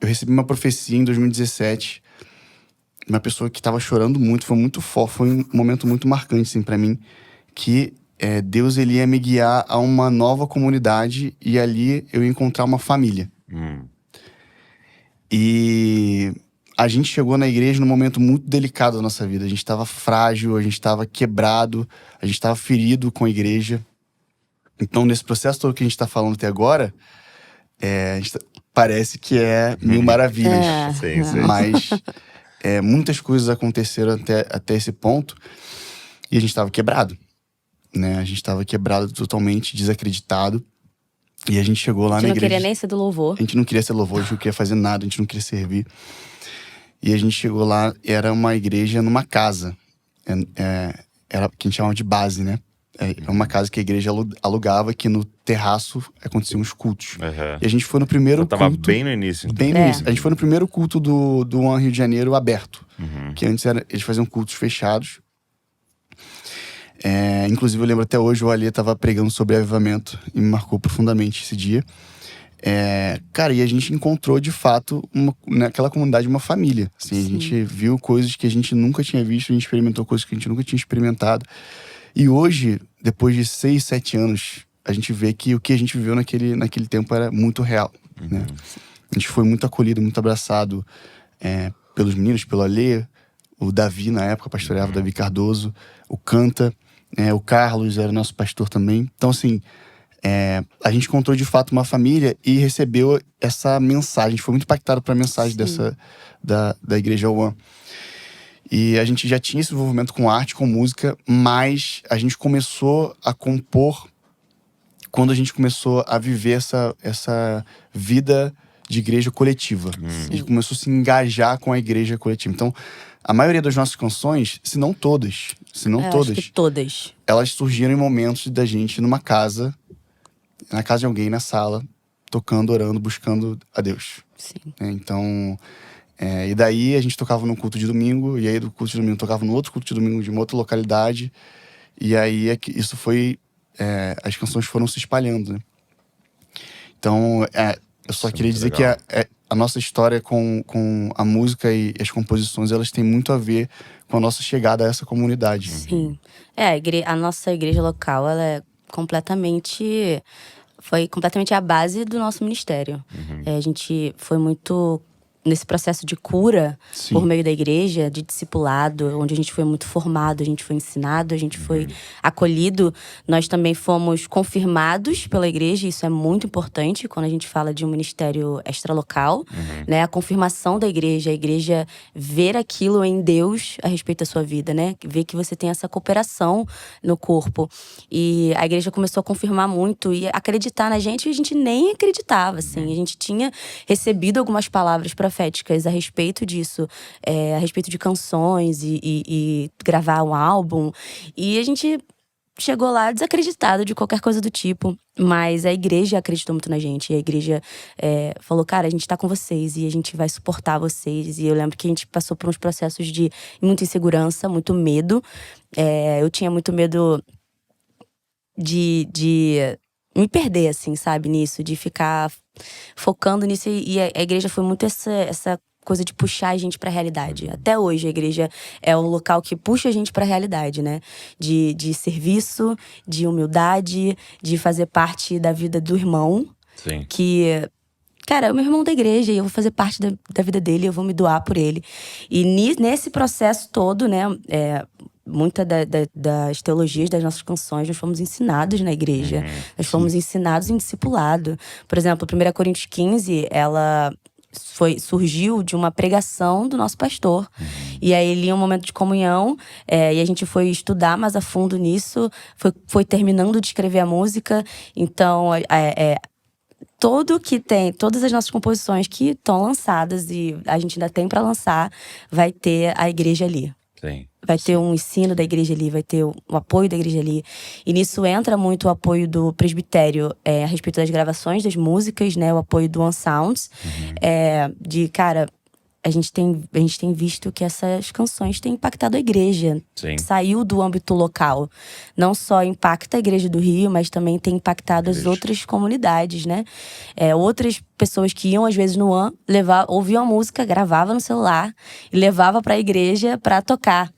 eu recebi uma profecia em 2017, uma pessoa que tava chorando muito, foi muito forte, foi um momento muito marcante assim, pra mim, que Deus ele ia me guiar a uma nova comunidade e ali eu ia encontrar uma família. E a gente chegou na igreja num momento muito delicado da nossa vida. A gente estava frágil, a gente estava quebrado, a gente estava ferido com a igreja. Então, nesse processo todo que a gente está falando até agora, parece que é mil maravilhas. Sim. Mas muitas coisas aconteceram até esse ponto e a gente estava quebrado. Né? A gente estava quebrado, totalmente desacreditado. E a gente chegou lá na igreja. A gente não queria nem ser do louvor. A gente não queria ser louvor, a gente não queria fazer nada, a gente não queria servir. E a gente chegou lá, era uma igreja numa casa. Era que a gente chama de base, né? É uma casa que a igreja alugava, que no terraço aconteciam os cultos. E a gente foi no primeiro culto. Tava bem no início. Bem no início. A gente foi no primeiro culto do One Rio de Janeiro aberto. Que antes eles faziam cultos fechados. Inclusive, eu lembro até hoje, o Alê tava pregando sobre avivamento e me marcou profundamente esse dia. Cara, e a gente encontrou, de fato, naquela comunidade, uma família. Assim, a gente viu coisas que a gente nunca tinha visto, a gente experimentou coisas que a gente nunca tinha experimentado. E hoje, depois de 6, 7 anos, a gente vê que o que a gente viveu naquele tempo era muito real. Né? A gente foi muito acolhido, muito abraçado pelos meninos, pelo Alê, o Davi, na época, pastoreava, o Davi Cardoso, o Canta, o Carlos era nosso pastor também. Então, assim, a gente encontrou de fato uma família e recebeu essa mensagem. A gente foi muito impactado pela mensagem da Igreja One. E a gente já tinha esse envolvimento com arte, com música, mas a gente começou a compor quando a gente começou a viver essa vida de igreja coletiva. A gente começou a se engajar com a igreja coletiva. Então, a maioria das nossas canções, se não todas, acho que todas, elas surgiram em momentos da gente numa casa, na casa de alguém, na sala, tocando, orando, buscando a Deus. Então, e daí a gente tocava no culto de domingo, e aí do culto de domingo tocava no outro culto de domingo de uma outra localidade, e aí isso foi... as canções foram se espalhando, né? Então, eu só queria dizer que a nossa história com a música e as composições, elas têm muito a ver com a nossa chegada a essa comunidade. Sim. A nossa igreja local, ela é completamente foi completamente a base do nosso ministério. A gente foi muito nesse processo de cura por meio da igreja, de discipulado, onde a gente foi muito formado, a gente foi ensinado, a gente foi acolhido. Nós também fomos confirmados pela igreja, isso é muito importante quando a gente fala de um ministério extralocal, né? A confirmação da igreja, a igreja ver aquilo em Deus a respeito da sua vida, né? Ver que você tem essa cooperação no corpo. E a igreja começou a confirmar muito e acreditar na gente, e a gente nem acreditava, assim. A gente tinha recebido algumas palavras proféticas a respeito disso, a respeito de canções e gravar um álbum. E a gente chegou lá desacreditado de qualquer coisa do tipo. Mas a igreja acreditou muito na gente. E a igreja falou, cara, a gente tá com vocês e a gente vai suportar vocês. E eu lembro que a gente passou por uns processos de muita insegurança, muito medo. Eu tinha muito medo de me perder, assim, sabe, nisso. De ficar focando nisso. E a igreja foi muito essa coisa de puxar a gente pra realidade. Até hoje, a igreja é o local que puxa a gente pra realidade, né? De serviço, de humildade, de fazer parte da vida do irmão. Sim. Que, cara, é o meu irmão da igreja e eu vou fazer parte da vida dele, eu vou me doar por ele. E nesse processo todo, né, muita das teologias das nossas canções, nós fomos ensinados na igreja. Nós fomos ensinados em discipulado. Por exemplo, 1 Coríntios 15, ela surgiu de uma pregação do nosso pastor. E aí ele ia um momento de comunhão, e a gente foi estudar mais a fundo nisso, foi terminando de escrever a música. Então, todas as nossas composições que estão lançadas e a gente ainda tem para lançar, vai ter a igreja ali. Sim. Vai ter um ensino da igreja ali, vai ter o apoio da igreja ali. E nisso entra muito o apoio do presbitério a respeito das gravações das músicas, né? O apoio do One Sounds. Cara, a gente tem visto que essas canções têm impactado a igreja. Sim. Saiu do âmbito local. Não só impacta a igreja do Rio, mas também tem impactado as outras comunidades, né? Outras pessoas que iam, às vezes, no One, ouviam a música, gravavam no celular e levavam pra igreja pra tocar.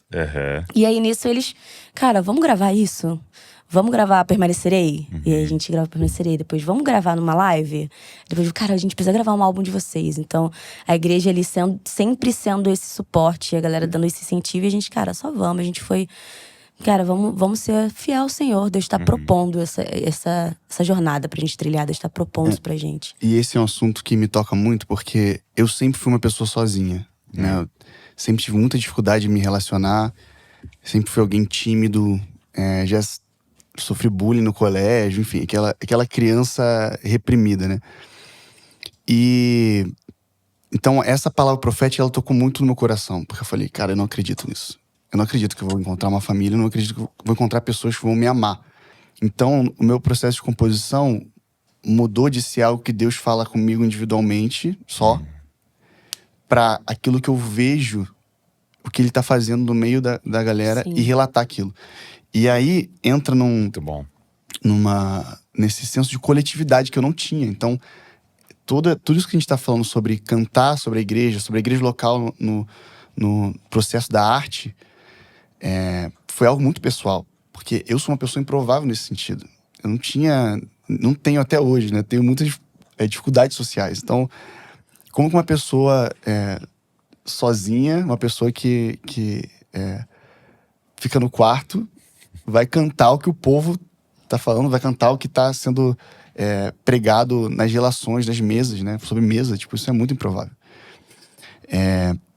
E aí, nisso, eles... Cara, vamos gravar isso? Vamos gravar Permanecerei? E aí a gente grava Permanecerei. Depois, vamos gravar numa live? Depois, cara, a gente precisa gravar um álbum de vocês. Então, a igreja ali sempre sendo esse suporte, a galera dando esse incentivo. E a gente, cara, só vamos. A gente foi... Cara, vamos ser fiel ao Senhor. Deus tá propondo essa jornada pra gente trilhar. Deus tá propondo isso pra gente. E esse é um assunto que me toca muito, porque eu sempre fui uma pessoa sozinha, né? Eu sempre tive muita dificuldade em me relacionar. Sempre fui alguém tímido. Já sofri bullying no colégio, enfim, aquela criança reprimida, né? E então essa palavra profética, ela tocou muito no meu coração, porque eu falei, cara, eu não acredito nisso. Eu não acredito que eu vou encontrar uma família, eu não acredito que eu vou encontrar pessoas que vão me amar. Então, o meu processo de composição mudou de ser algo que Deus fala comigo individualmente, só, pra aquilo que eu vejo, o que Ele tá fazendo no meio da galera. Sim. E relatar aquilo. E aí, entra Muito bom. nesse senso de coletividade que eu não tinha. Então, tudo isso que a gente tá falando sobre cantar sobre a igreja local no processo da arte, foi algo muito pessoal. Porque eu sou uma pessoa improvável nesse sentido. Eu não tenho até hoje, né? Tenho muitas dificuldades sociais. Então, como que uma pessoa sozinha, uma pessoa que fica no quarto, vai cantar o que o povo tá falando, vai cantar o que tá sendo pregado nas relações, nas mesas, né? Sobre mesa, tipo, isso é muito improvável.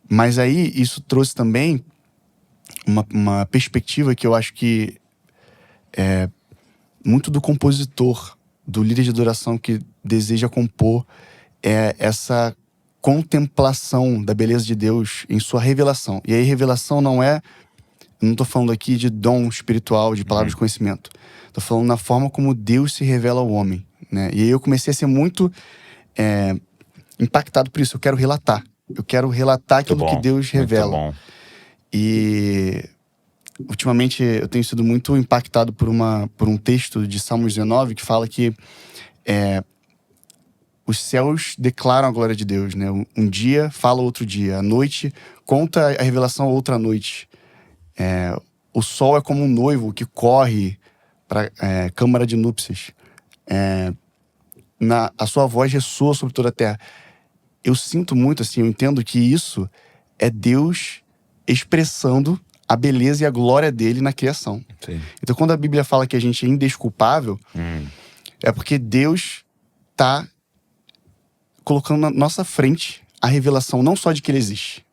Mas aí, isso trouxe também uma perspectiva que eu acho que muito do compositor, do líder de adoração que deseja compor, essa contemplação da beleza de Deus em sua revelação. E aí, revelação não tô falando aqui de dom espiritual, de palavra de conhecimento. Tô falando na forma como Deus se revela ao homem, né? E aí eu comecei a ser muito impactado por isso. Eu quero relatar aquilo que Deus revela. Muito bom. E ultimamente eu tenho sido muito impactado por um texto de Salmos 19 que fala que os céus declaram a glória de Deus, né? Um dia fala outro dia. A noite conta a revelação outra noite. O sol é como um noivo que corre para câmara de núpcias. a sua voz ressoa sobre toda a terra. Eu sinto muito, assim, eu entendo que isso é Deus expressando a beleza e a glória dele na criação. Sim. Então, quando a Bíblia fala que a gente é indesculpável, é porque Deus tá colocando na nossa frente a revelação não só de que ele existe.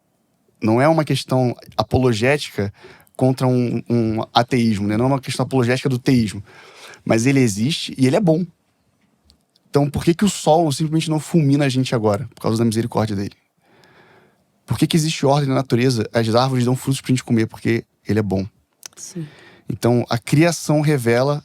Não é uma questão apologética contra um ateísmo, né? Não é uma questão apologética do teísmo. Mas ele existe e ele é bom. Então, por que o sol simplesmente não fulmina a gente agora? Por causa da misericórdia dele. Por que existe ordem na natureza? As árvores dão frutos pra gente comer, porque ele é bom. Sim. Então, a criação revela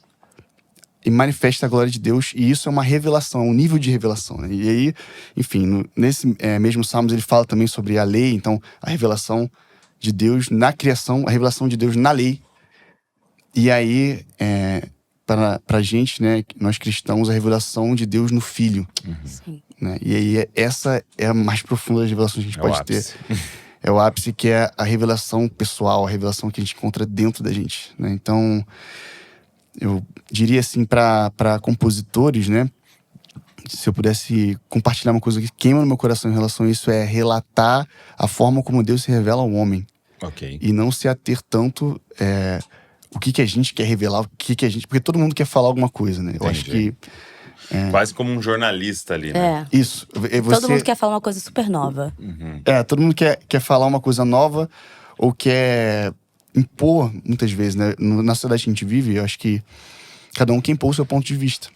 e manifesta a glória de Deus, e isso é uma revelação, é um nível de revelação, né? E aí, enfim, nesse mesmo Salmos ele fala também sobre a lei, então a revelação de Deus na criação, a revelação de Deus na lei. E aí, pra gente, né, nós cristãos, a revelação de Deus no Filho. Sim. Né? E aí, essa é a mais profunda das revelações que a gente pode ter. É o ápice, que é a revelação pessoal, a revelação que a gente encontra dentro da gente, né? Então, eu diria assim para compositores, né? Se eu pudesse compartilhar uma coisa que queima no meu coração em relação a isso, é relatar a forma como Deus se revela ao homem. Ok. E não se ater tanto o que a gente quer revelar, o que a gente... Porque todo mundo quer falar alguma coisa, né? Eu acho que... Quase como um jornalista ali, né? Isso. Todo mundo quer falar uma coisa super nova. Todo mundo quer falar uma coisa nova ou quer impor, muitas vezes, né? Na sociedade que a gente vive, eu acho que cada um quer impor o seu ponto de vista.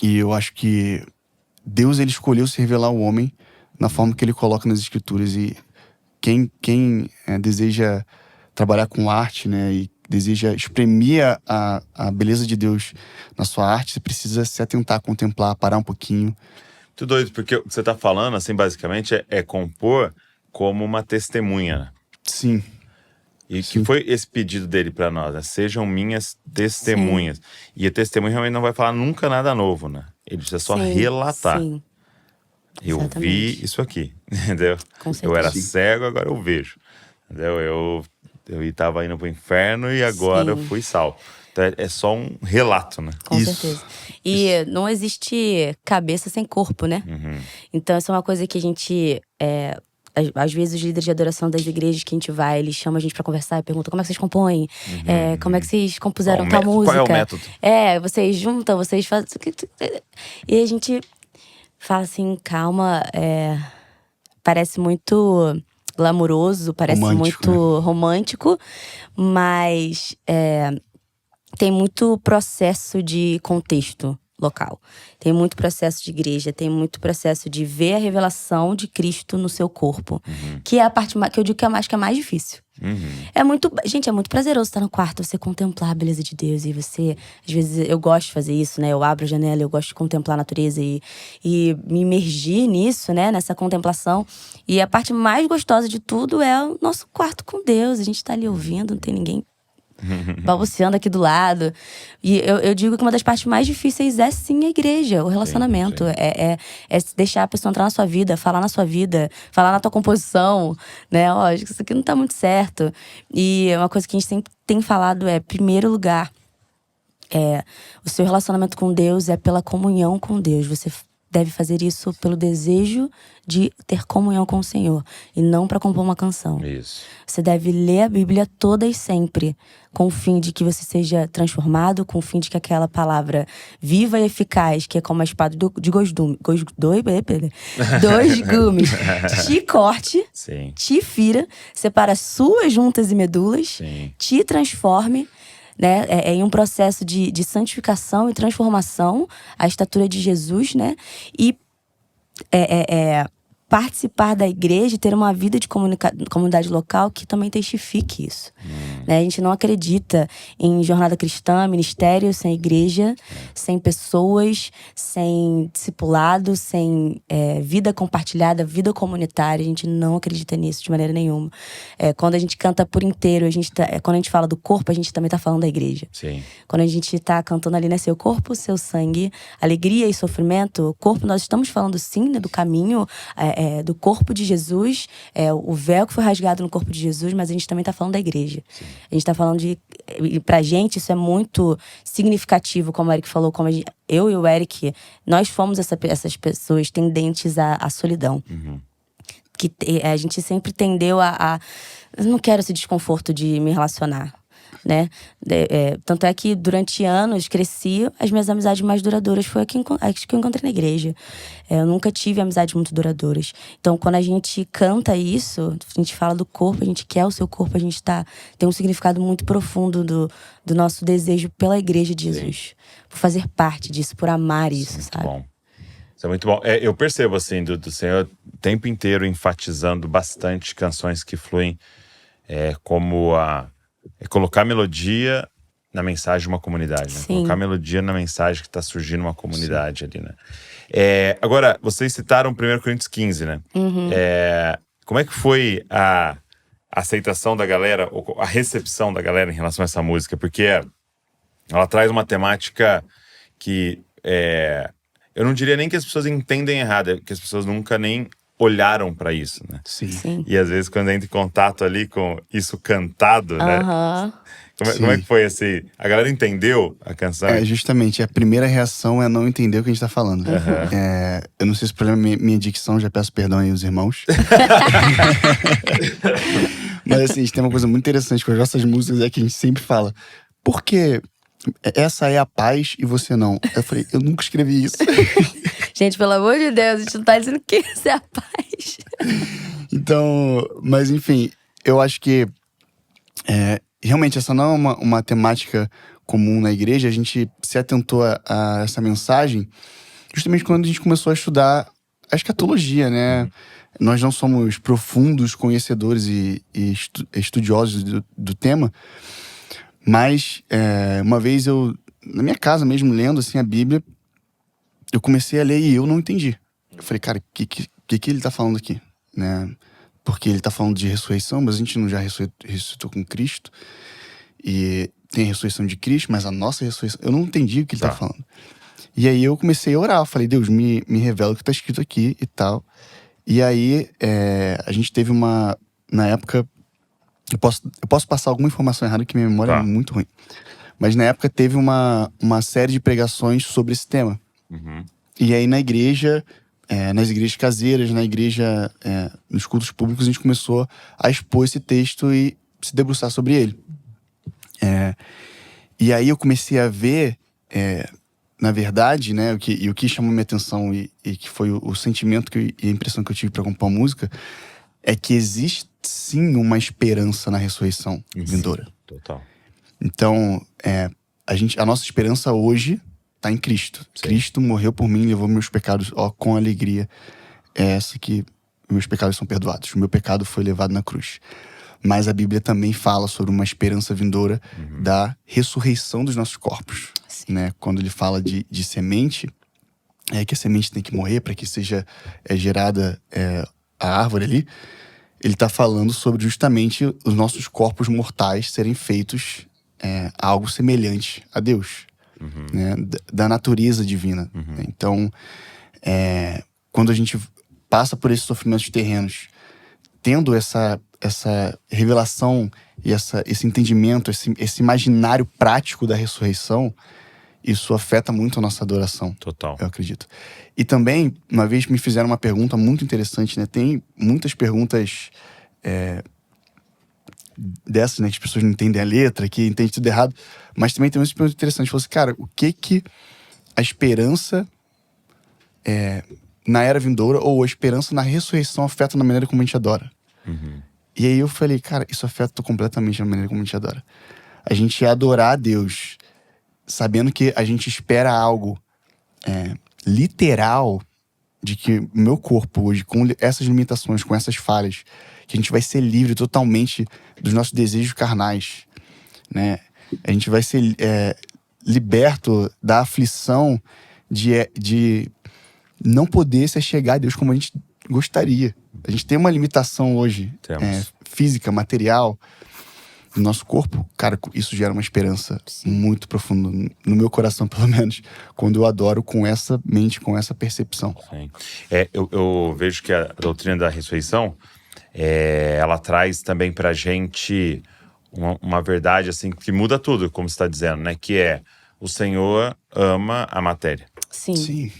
E eu acho que Deus, ele escolheu se revelar ao homem na forma que ele coloca nas escrituras. E quem deseja trabalhar com arte, né? E deseja exprimir a beleza de Deus na sua arte, você precisa se atentar, contemplar, parar um pouquinho. Muito doido, porque o que você tá falando, assim, basicamente, é compor como uma testemunha, né? Sim. E que foi esse pedido dele pra nós, né? Sejam minhas testemunhas. Sim. E a testemunha realmente não vai falar nunca nada novo, né? Ele precisa só relatar. Sim. Eu vi isso aqui, entendeu? Eu era cego, agora eu vejo. Entendeu? Eu estava indo pro inferno e agora eu fui salvo. Então é só um relato, né? Com certeza. E não existe cabeça sem corpo, né? Então isso é uma coisa que a gente... às vezes os líderes de adoração das igrejas que a gente vai, eles chamam a gente pra conversar e perguntam como é que vocês compõem, como é que vocês compuseram tal música. Qual é o método? Vocês juntam, vocês fazem... E a gente fala assim, calma, parece muito glamouroso, parece romântico, muito romântico, mas tem muito processo de contexto local. Tem muito processo de igreja, tem muito processo de ver a revelação de Cristo no seu corpo. Que é a parte que eu digo que é mais difícil. Gente, é muito prazeroso estar no quarto, você contemplar a beleza de Deus. E você, às vezes, eu gosto de fazer isso, né? Eu abro a janela, eu gosto de contemplar a natureza e me imergir nisso, né? Nessa contemplação. E a parte mais gostosa de tudo é o nosso quarto com Deus. A gente tá ali ouvindo, não tem ninguém balbuciando aqui do lado. E eu digo que uma das partes mais difíceis é sim a igreja, o relacionamento. Sim. É deixar a pessoa entrar na sua vida, falar na sua vida, falar na tua composição, né? Ó, isso aqui não tá muito certo. E uma coisa que a gente sempre tem falado primeiro lugar, o seu relacionamento com Deus é pela comunhão com Deus. Você deve fazer isso pelo desejo de ter comunhão com o Senhor e não para compor uma canção. Isso. Você deve ler a Bíblia toda e sempre, com o fim de que você seja transformado, com o fim de que aquela palavra viva e eficaz, que é como a espada de dois gumes, te corte, Sim. te fira, separa suas juntas e medulas, Sim. te transforme, né? Em um processo de santificação e transformação à estatura de Jesus, né? E participar da igreja, ter uma vida de comunidade local que também testifique isso. Né? A gente não acredita em jornada cristã, ministério sem igreja, sem pessoas, sem discipulado, sem vida compartilhada, vida comunitária. A gente não acredita nisso de maneira nenhuma. Quando a gente canta por inteiro, quando a gente fala do corpo, a gente também tá falando da igreja. Sim. Quando a gente tá cantando ali, né, seu corpo, seu sangue, alegria e sofrimento, o corpo, nós estamos falando sim, né, do caminho, do corpo de Jesus, o véu que foi rasgado no corpo de Jesus, mas a gente também tá falando da igreja. Sim. A gente tá falando de... E pra gente isso é muito significativo, como o Eric falou, eu e o Eric, nós fomos essas pessoas tendentes à solidão. Uhum. Que a gente sempre tendeu eu não quero esse desconforto de me relacionar, né? Tanto é que durante anos cresci, as minhas amizades mais duradouras foi as que eu encontrei na igreja. Eu nunca tive amizades muito duradouras. Então, quando a gente canta isso, a gente fala do corpo, a gente quer o seu corpo, a gente tem um significado muito profundo do nosso desejo pela igreja de Jesus. Por fazer parte disso, por amar isso, sabe? Bom. Isso é muito bom. Eu percebo, assim, do Senhor o tempo inteiro enfatizando bastante canções que fluem como colocar melodia na mensagem de uma comunidade, né? Colocar melodia na mensagem que está surgindo uma comunidade ali, né? Agora, vocês citaram 1 Coríntios 15, né? Uhum. Como é que foi a aceitação da galera, ou a recepção da galera em relação a essa música? Porque ela traz uma temática que eu não diria nem que as pessoas entendem errado, é que as pessoas nunca nem olharam pra isso, né? Sim. E às vezes quando entra em contato ali com isso cantado, né? Como é que foi assim? A galera entendeu a canção? Justamente, a primeira reação é não entender o que a gente tá falando. Uhum. Eu não sei se o problema é minha dicção, já peço perdão aí aos irmãos. Mas assim, a gente tem uma coisa muito interessante com as nossas músicas, que a gente sempre fala: por que essa é a paz e você não? Eu falei, eu nunca escrevi isso. Gente, pelo amor de Deus, a gente não tá dizendo que isso é a paz. Então, mas enfim, eu acho que realmente essa não é uma temática comum na igreja. A gente se atentou a essa mensagem justamente quando a gente começou a estudar a escatologia, né? Nós não somos profundos conhecedores e estudiosos do tema, mas uma vez na minha casa mesmo, lendo assim a Bíblia, eu comecei a ler e eu não entendi. Eu falei, cara, o que ele tá falando aqui? Né? Porque ele tá falando de ressurreição, mas a gente não já ressuscitou com Cristo. E tem a ressurreição de Cristo, mas a nossa ressurreição... Eu não entendi o que ele tá falando. E aí eu comecei a orar. Eu falei, Deus, me revela o que tá escrito aqui e tal. E aí a gente teve na época... Eu posso passar alguma informação errada, que minha memória é muito ruim. Mas na época teve uma série de pregações sobre esse tema. Uhum. E aí na igreja, nas igrejas caseiras, na igreja, nos cultos públicos, a gente começou a expor esse texto e se debruçar sobre ele. E aí eu comecei a ver, na verdade, né, o que chamou minha atenção e que foi o sentimento e a impressão que eu tive para compor a música, é que existe sim uma esperança na ressurreição vindoura. Total. Então, a nossa esperança hoje tá em Cristo. Sim. Cristo morreu por mim, levou meus pecados com alegria. É essa que meus pecados são perdoados. O meu pecado foi levado na cruz. Mas a Bíblia também fala sobre uma esperança vindoura da ressurreição dos nossos corpos. Né? Quando ele fala de semente, que a semente tem que morrer para que seja gerada a árvore ali. Ele tá falando sobre justamente os nossos corpos mortais serem feitos algo semelhante a Deus. Né, da natureza divina. Então, quando a gente passa por esses sofrimentos terrenos, tendo essa revelação e esse entendimento, esse imaginário prático da ressurreição, isso afeta muito a nossa adoração. Total. Eu acredito. E também, uma vez me fizeram uma pergunta muito interessante, né? Tem muitas perguntas dessas, né? Que as pessoas não entendem a letra, que entendem tudo errado. Mas também tem muitas perguntas interessantes. Falei assim, cara, o que a esperança na era vindoura ou a esperança na ressurreição afeta na maneira como a gente adora? E aí eu falei, cara, isso afeta completamente a maneira como a gente adora. A gente adorar a Deus sabendo que a gente espera algo literal, de que o meu corpo hoje, com essas limitações, com essas falhas, que a gente vai ser livre totalmente dos nossos desejos carnais, né? A gente vai ser liberto da aflição de não poder se achegar a Deus como a gente gostaria. A gente tem uma limitação hoje, física, material, no nosso corpo, cara, isso gera uma esperança muito profunda, no meu coração, pelo menos, quando eu adoro com essa mente, com essa percepção. Sim. Eu vejo que a doutrina da ressurreição, ela traz também pra gente uma verdade assim que muda tudo, como você está dizendo, né? Que é, o Senhor ama a matéria. Sim.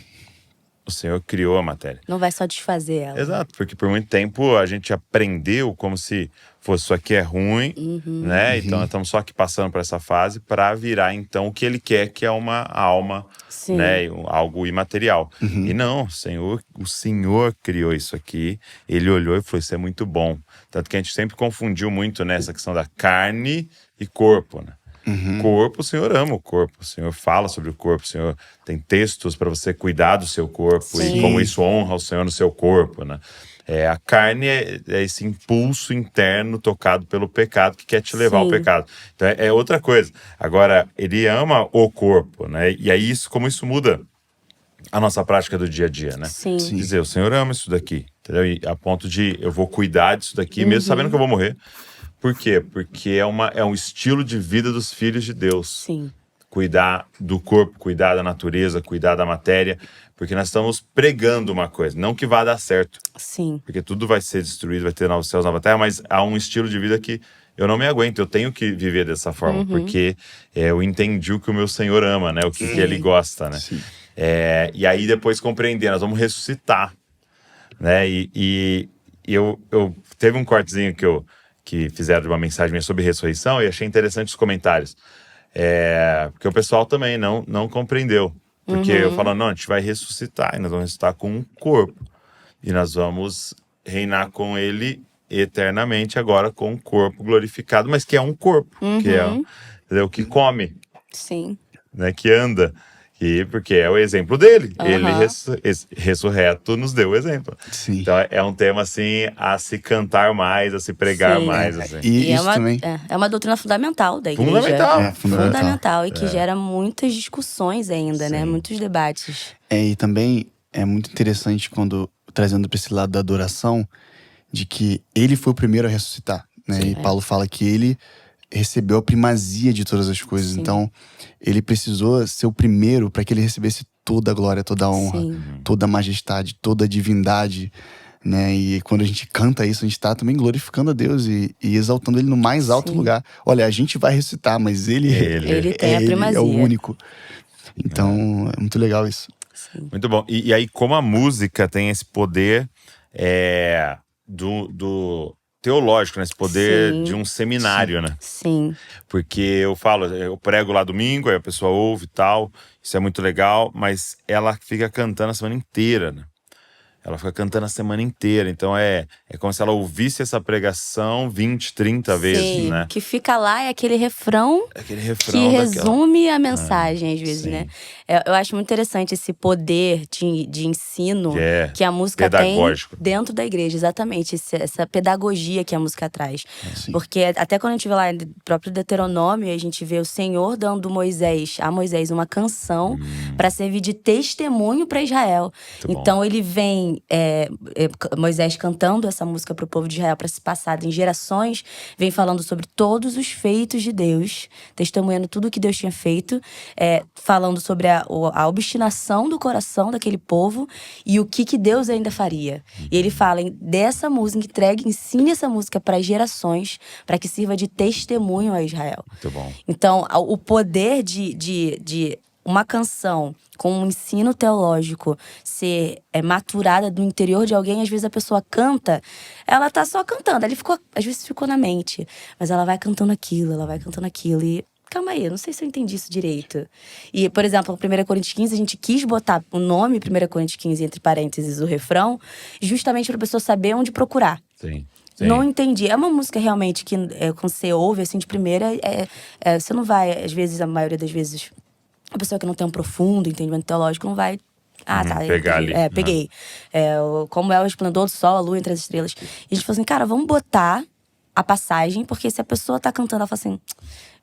O Senhor criou a matéria. Não vai só desfazer ela. Exato, porque por muito tempo a gente aprendeu como se fosse, isso aqui é ruim, né? Então nós estamos só aqui passando por essa fase para virar então o que ele quer, que é uma alma, né? Algo imaterial. E não, o Senhor criou isso aqui, ele olhou e falou, isso é muito bom. Tanto que a gente sempre confundiu muito nessa questão da carne e corpo, né? Corpo, o Senhor ama o corpo, o Senhor fala sobre o corpo, o Senhor tem textos para você cuidar do seu corpo e como isso honra o Senhor no seu corpo, né? A carne é esse impulso interno tocado pelo pecado que quer te levar ao pecado. Então é outra coisa. Agora, ele ama o corpo, né? E aí, como isso muda a nossa prática do dia a dia, né? Sim. Quer dizer, o Senhor ama isso daqui, entendeu? E a ponto de eu vou cuidar disso daqui, mesmo sabendo que eu vou morrer. Por quê? Porque é um estilo de vida dos filhos de Deus. Sim. Cuidar do corpo, cuidar da natureza, cuidar da matéria. Porque nós estamos pregando uma coisa. Não que vá dar certo. Sim. Porque tudo vai ser destruído, vai ter novos céus, nova terra. Mas há um estilo de vida que eu não me aguento. Eu tenho que viver dessa forma. Porque eu entendi o que o meu Senhor ama, né? O que ele gosta, né? E aí depois compreender, nós vamos ressuscitar. Né? E eu teve um cortezinho que fizeram de uma mensagem minha sobre ressurreição e achei interessante os comentários. Porque o pessoal também não compreendeu. Porque eu falo, não, a gente vai ressuscitar, e nós vamos ressuscitar com um corpo. E nós vamos reinar com ele eternamente, agora com um corpo glorificado, mas que é um corpo, que é o que come, Sim. né, que anda. Porque é o exemplo dele. Ele ressurreto nos deu o exemplo. Sim. Então é um tema assim a se cantar mais, a se pregar mais. Assim. E isso também. É uma doutrina fundamental da igreja. Fundamental. E que gera muitas discussões ainda, né? Muitos debates. E também é muito interessante quando, trazendo para esse lado da adoração, de que ele foi o primeiro a ressuscitar, né? E Paulo fala que ele recebeu a primazia de todas as coisas. Então, ele precisou ser o primeiro para que ele recebesse toda a glória, toda a honra, toda a majestade, toda a divindade, né? E quando a gente canta isso, a gente está também glorificando a Deus e exaltando ele no mais alto lugar. Olha, a gente vai ressuscitar, mas ele tem a primazia. É o único. Então, é muito legal isso. Sim. Muito bom. E aí, como a música tem esse poder do teológico, né? Esse poder de um seminário, né? Sim. Porque eu prego lá domingo, aí a pessoa ouve e tal, isso é muito legal, mas ela fica cantando a semana inteira, né? Ela fica cantando a semana inteira, então é como se ela ouvisse essa pregação 20, 30 vezes, né? Que fica lá, é aquele refrão que resume a mensagem, às vezes, né? Eu acho muito interessante esse poder de ensino que a música tem dentro da igreja, exatamente. Essa pedagogia que a música traz. Porque até quando a gente vê lá no próprio Deuteronômio, a gente vê o Senhor dando a Moisés uma canção para servir de testemunho para Israel. Muito então bom. ele vem, Moisés cantando essa música para o povo de Israel para ser passada em gerações, vem falando sobre todos os feitos de Deus, testemunhando tudo o que Deus tinha feito, falando sobre a obstinação do coração daquele povo e o que Deus ainda faria. E ele fala dessa música, ensine essa música para as gerações, para que sirva de testemunho a Israel. Muito bom. Então, o poder de uma canção com um ensino teológico ser maturada do interior de alguém, às vezes a pessoa canta, ela tá só cantando, às vezes ficou na mente, mas ela vai cantando aquilo e calma aí, eu não sei se eu entendi isso direito. E, por exemplo, 1 Coríntios 15, a gente quis botar o nome 1 Coríntios 15 entre parênteses o refrão, justamente pra pessoa saber onde procurar. Sim. Não entendi. É uma música realmente que quando você ouve assim de primeira, você não vai, às vezes, a maioria das vezes, a pessoa que não tem um profundo entendimento teológico não vai pegar ali. Peguei. Como é o esplendor do sol, a lua entre as estrelas. E a gente falou assim, cara, vamos botar a passagem, porque se a pessoa tá cantando, ela fala assim,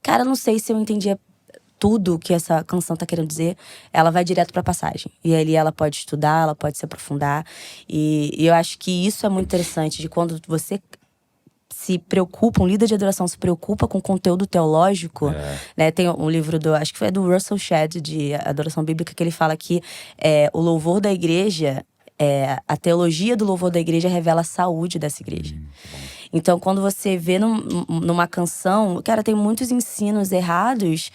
cara, eu não sei se eu entendi tudo que essa canção tá querendo dizer, ela vai direto pra passagem. E ali ela pode estudar, ela pode se aprofundar. E eu acho que isso é muito interessante, de quando você se preocupa, um líder de adoração se preocupa com conteúdo teológico, né? Tem um livro acho que foi do Russell Shedd, de Adoração Bíblica, que ele fala que o louvor da igreja, a teologia do louvor da igreja revela a saúde dessa igreja. Então, quando você vê numa canção, cara, tem muitos ensinos errados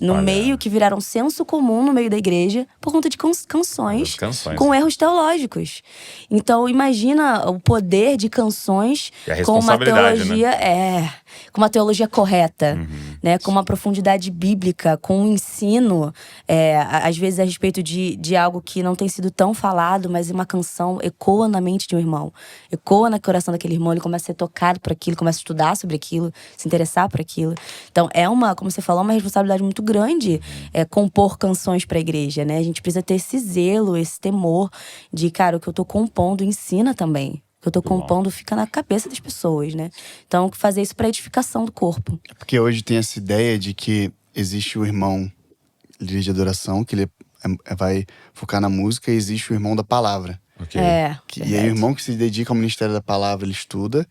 no meio, que viraram senso comum no meio da igreja por conta de canções com erros teológicos. Então, imagina o poder de canções com uma teologia, com uma teologia correta, né? Com uma profundidade bíblica, com um ensino, às vezes a respeito de algo que não tem sido tão falado, mas uma canção ecoa na mente de um irmão, ecoa no coração daquele irmão, ele começa a ser tocado por aquilo, começa a estudar sobre aquilo, se interessar por aquilo. Então, como você falou, uma responsabilidade muito grande compor canções para a igreja, né? A gente precisa ter esse zelo, esse temor de, cara, o que eu tô compondo ensina também. O que eu tô compondo fica na cabeça das pessoas, né? Então, fazer isso para edificação do corpo. Porque hoje tem essa ideia de que existe o irmão líder de adoração, que ele vai focar na música, e existe o irmão da palavra. E aí o irmão que se dedica ao ministério da palavra, ele estuda.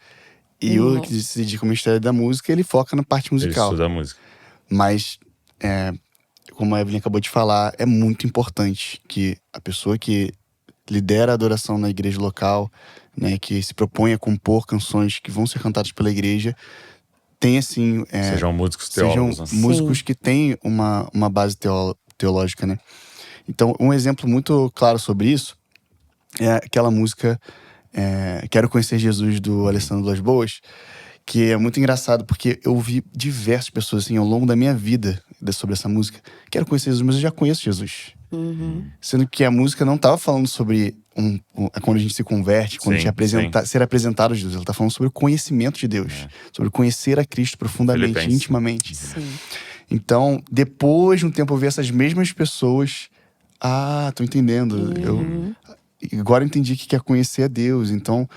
E o que se dedica ao ministério da música, ele foca na parte musical. Ele estuda a música. Mas, como a Evelyn acabou de falar, é muito importante que a pessoa que lidera a adoração na igreja local, né, que se propõe a compor canções que vão ser cantadas pela igreja, tenha assim… sejam músicos teólogos. Sejam músicos que têm uma base teológica, né? Então, um exemplo muito claro sobre isso é aquela música Quero Conhecer Jesus, do Alessandro Vilas Boas, que é muito engraçado, porque eu ouvi diversas pessoas assim, ao longo da minha vida sobre essa música. Quero conhecer Jesus, mas eu já conheço Jesus. Sendo que a música não estava falando sobre quando a gente se converte, quando a gente ser apresentado a Jesus. Ela está falando sobre o conhecimento de Deus, sobre conhecer a Cristo profundamente, intimamente. Então, depois de um tempo, eu vi essas mesmas pessoas… tô entendendo. Agora eu entendi que quer conhecer a Deus. Então,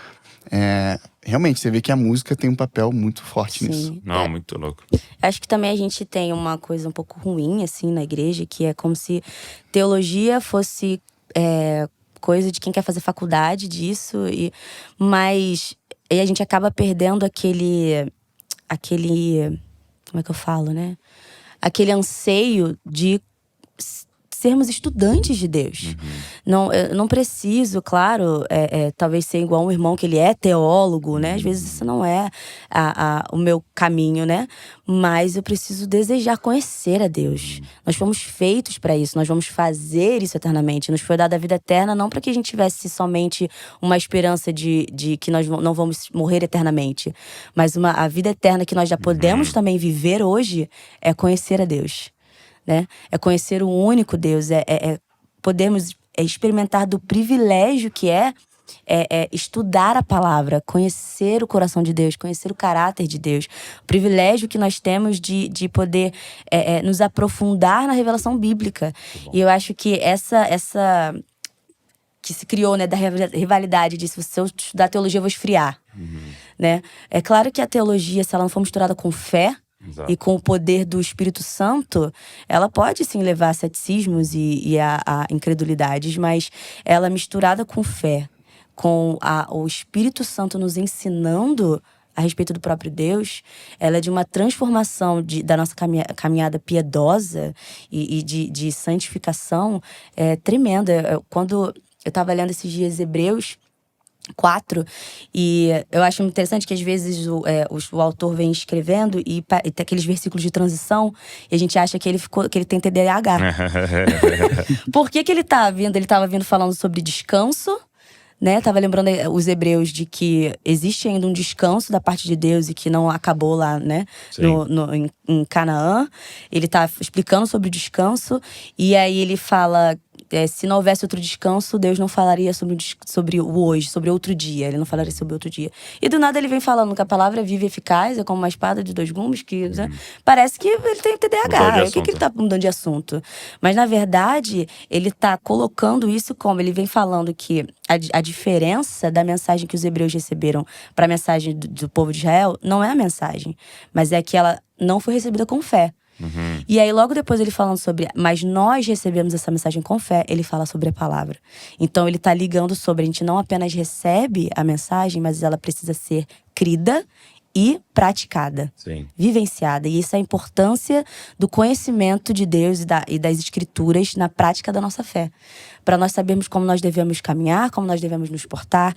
realmente, você vê que a música tem um papel muito forte nisso. Não, muito louco. Acho que também a gente tem uma coisa um pouco ruim, assim, na igreja, que é como se teologia fosse coisa de quem quer fazer faculdade disso. Mas a gente acaba perdendo aquele… Como é que eu falo, né? Aquele anseio de sermos estudantes de Deus. Eu não preciso, claro, talvez ser igual um irmão que ele é teólogo, né? Às vezes isso não é o meu caminho, né? Mas eu preciso desejar conhecer a Deus. Nós fomos feitos para isso, nós vamos fazer isso eternamente. Nos foi dada a vida eterna, não para que a gente tivesse somente uma esperança de que nós não vamos morrer eternamente. Mas a vida eterna que nós já podemos também viver hoje é conhecer a Deus. Né? É conhecer o único Deus, podemos experimentar do privilégio que é estudar a palavra, conhecer o coração de Deus, conhecer o caráter de Deus. O privilégio que nós temos de poder nos aprofundar na revelação bíblica. E eu acho que essa que se criou, né, da rivalidade de se eu estudar teologia eu vou esfriar. Né? É claro que a teologia, se ela não for misturada com fé, e com o poder do Espírito Santo, ela pode sim levar a ceticismos e a incredulidades, mas ela misturada com fé, com o Espírito Santo nos ensinando a respeito do próprio Deus, ela é de uma transformação da nossa caminhada piedosa e de santificação tremenda. Quando eu estava lendo esses dias Hebreus 4, e eu acho interessante que às vezes o autor vem escrevendo e tem aqueles versículos de transição e a gente acha que ele tem TDAH. Por que ele tá vindo? Ele estava vindo falando sobre descanso, né? Tava lembrando os hebreus de que existe ainda um descanso da parte de Deus e que não acabou lá, né? Em Canaã. Ele tá explicando sobre o descanso e aí ele fala… se não houvesse outro descanso, Deus não falaria sobre o hoje, sobre outro dia. Ele não falaria sobre outro dia. E do nada ele vem falando que a palavra é viva e eficaz, é como uma espada de dois gumes, que né, parece que ele tem TDAH. O que ele tá mudando de assunto? Mas na verdade, ele tá colocando isso como… Ele vem falando que a diferença da mensagem que os hebreus receberam para a mensagem do povo de Israel não é a mensagem, mas é que ela não foi recebida com fé. E aí, logo depois, ele falando sobre… Mas nós recebemos essa mensagem com fé, ele fala sobre a palavra. Então, ele tá ligando sobre… A gente não apenas recebe a mensagem, mas ela precisa ser crida e praticada, vivenciada. E isso é a importância do conhecimento de Deus e das Escrituras na prática da nossa fé. Para nós sabermos como nós devemos caminhar, como nós devemos nos portar,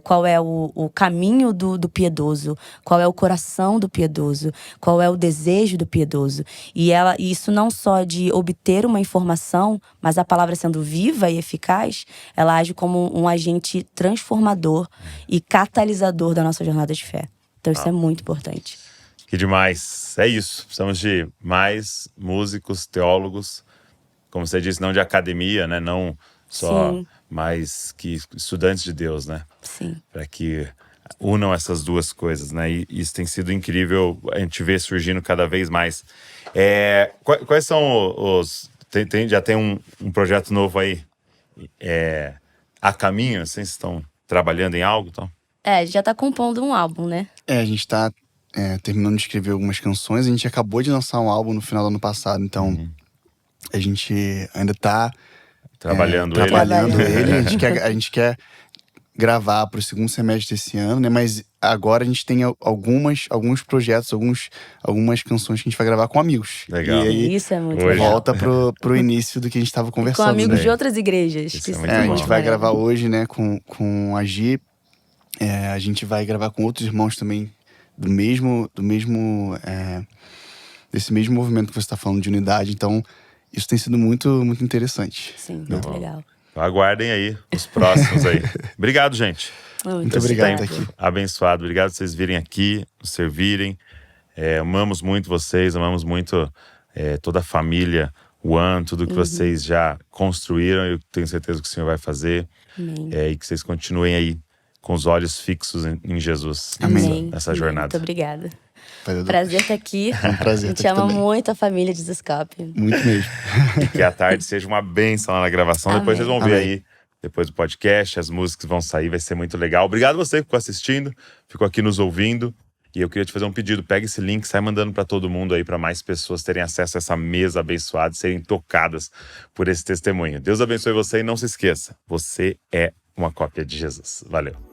qual é o caminho do piedoso, qual é o coração do piedoso, qual é o desejo do piedoso. E isso não só de obter uma informação, mas a palavra sendo viva e eficaz, ela age como um agente transformador e catalisador da nossa jornada de fé. Então isso é muito importante. Que demais. É isso. Precisamos de mais músicos, teólogos, como você disse, não de academia, né? Não só, mas que estudantes de Deus, né? Sim. Para que unam essas duas coisas, né? E isso tem sido incrível, a gente vê surgindo cada vez mais. Quais são os… já tem um projeto novo aí a caminho? Vocês estão trabalhando em algo, então? Já tá compondo um álbum, né? A gente tá terminando de escrever algumas canções. A gente acabou de lançar um álbum no final do ano passado, então a gente ainda tá trabalhando ele. A gente quer gravar pro segundo semestre desse ano, né? Mas agora a gente tem alguns projetos, algumas canções que a gente vai gravar com amigos. Legal. E aí, isso é muito legal. Volta pro início do que a gente tava conversando. Com amigos de outras igrejas. A gente vai gravar hoje, né, com a Gi. A gente vai gravar com outros irmãos também desse mesmo movimento que você está falando de unidade. Então, isso tem sido muito, muito interessante. Sim, muito legal. Então, aguardem aí os próximos aí. Obrigado, gente. Muito obrigado por estar aqui. Abençoado. Obrigado por vocês virem aqui, nos servirem. Amamos muito vocês, amamos muito toda a família One, tudo que vocês já construíram. Eu tenho certeza que o Senhor vai fazer. E que vocês continuem aí com os olhos fixos em Jesus. Amém. Nessa jornada. Muito obrigada. Prazer estar aqui. Prazer a gente ama muito a família de Zescope. Muito mesmo. E que a tarde seja uma bênção lá na gravação. Amém. Depois vocês vão ver aí, depois do podcast, as músicas vão sair, vai ser muito legal. Obrigado você que ficou assistindo, ficou aqui nos ouvindo. E eu queria te fazer um pedido, pega esse link, sai mandando para todo mundo aí, para mais pessoas terem acesso a essa mesa abençoada, serem tocadas por esse testemunho. Deus abençoe você e não se esqueça, você é uma cópia de Jesus. Valeu.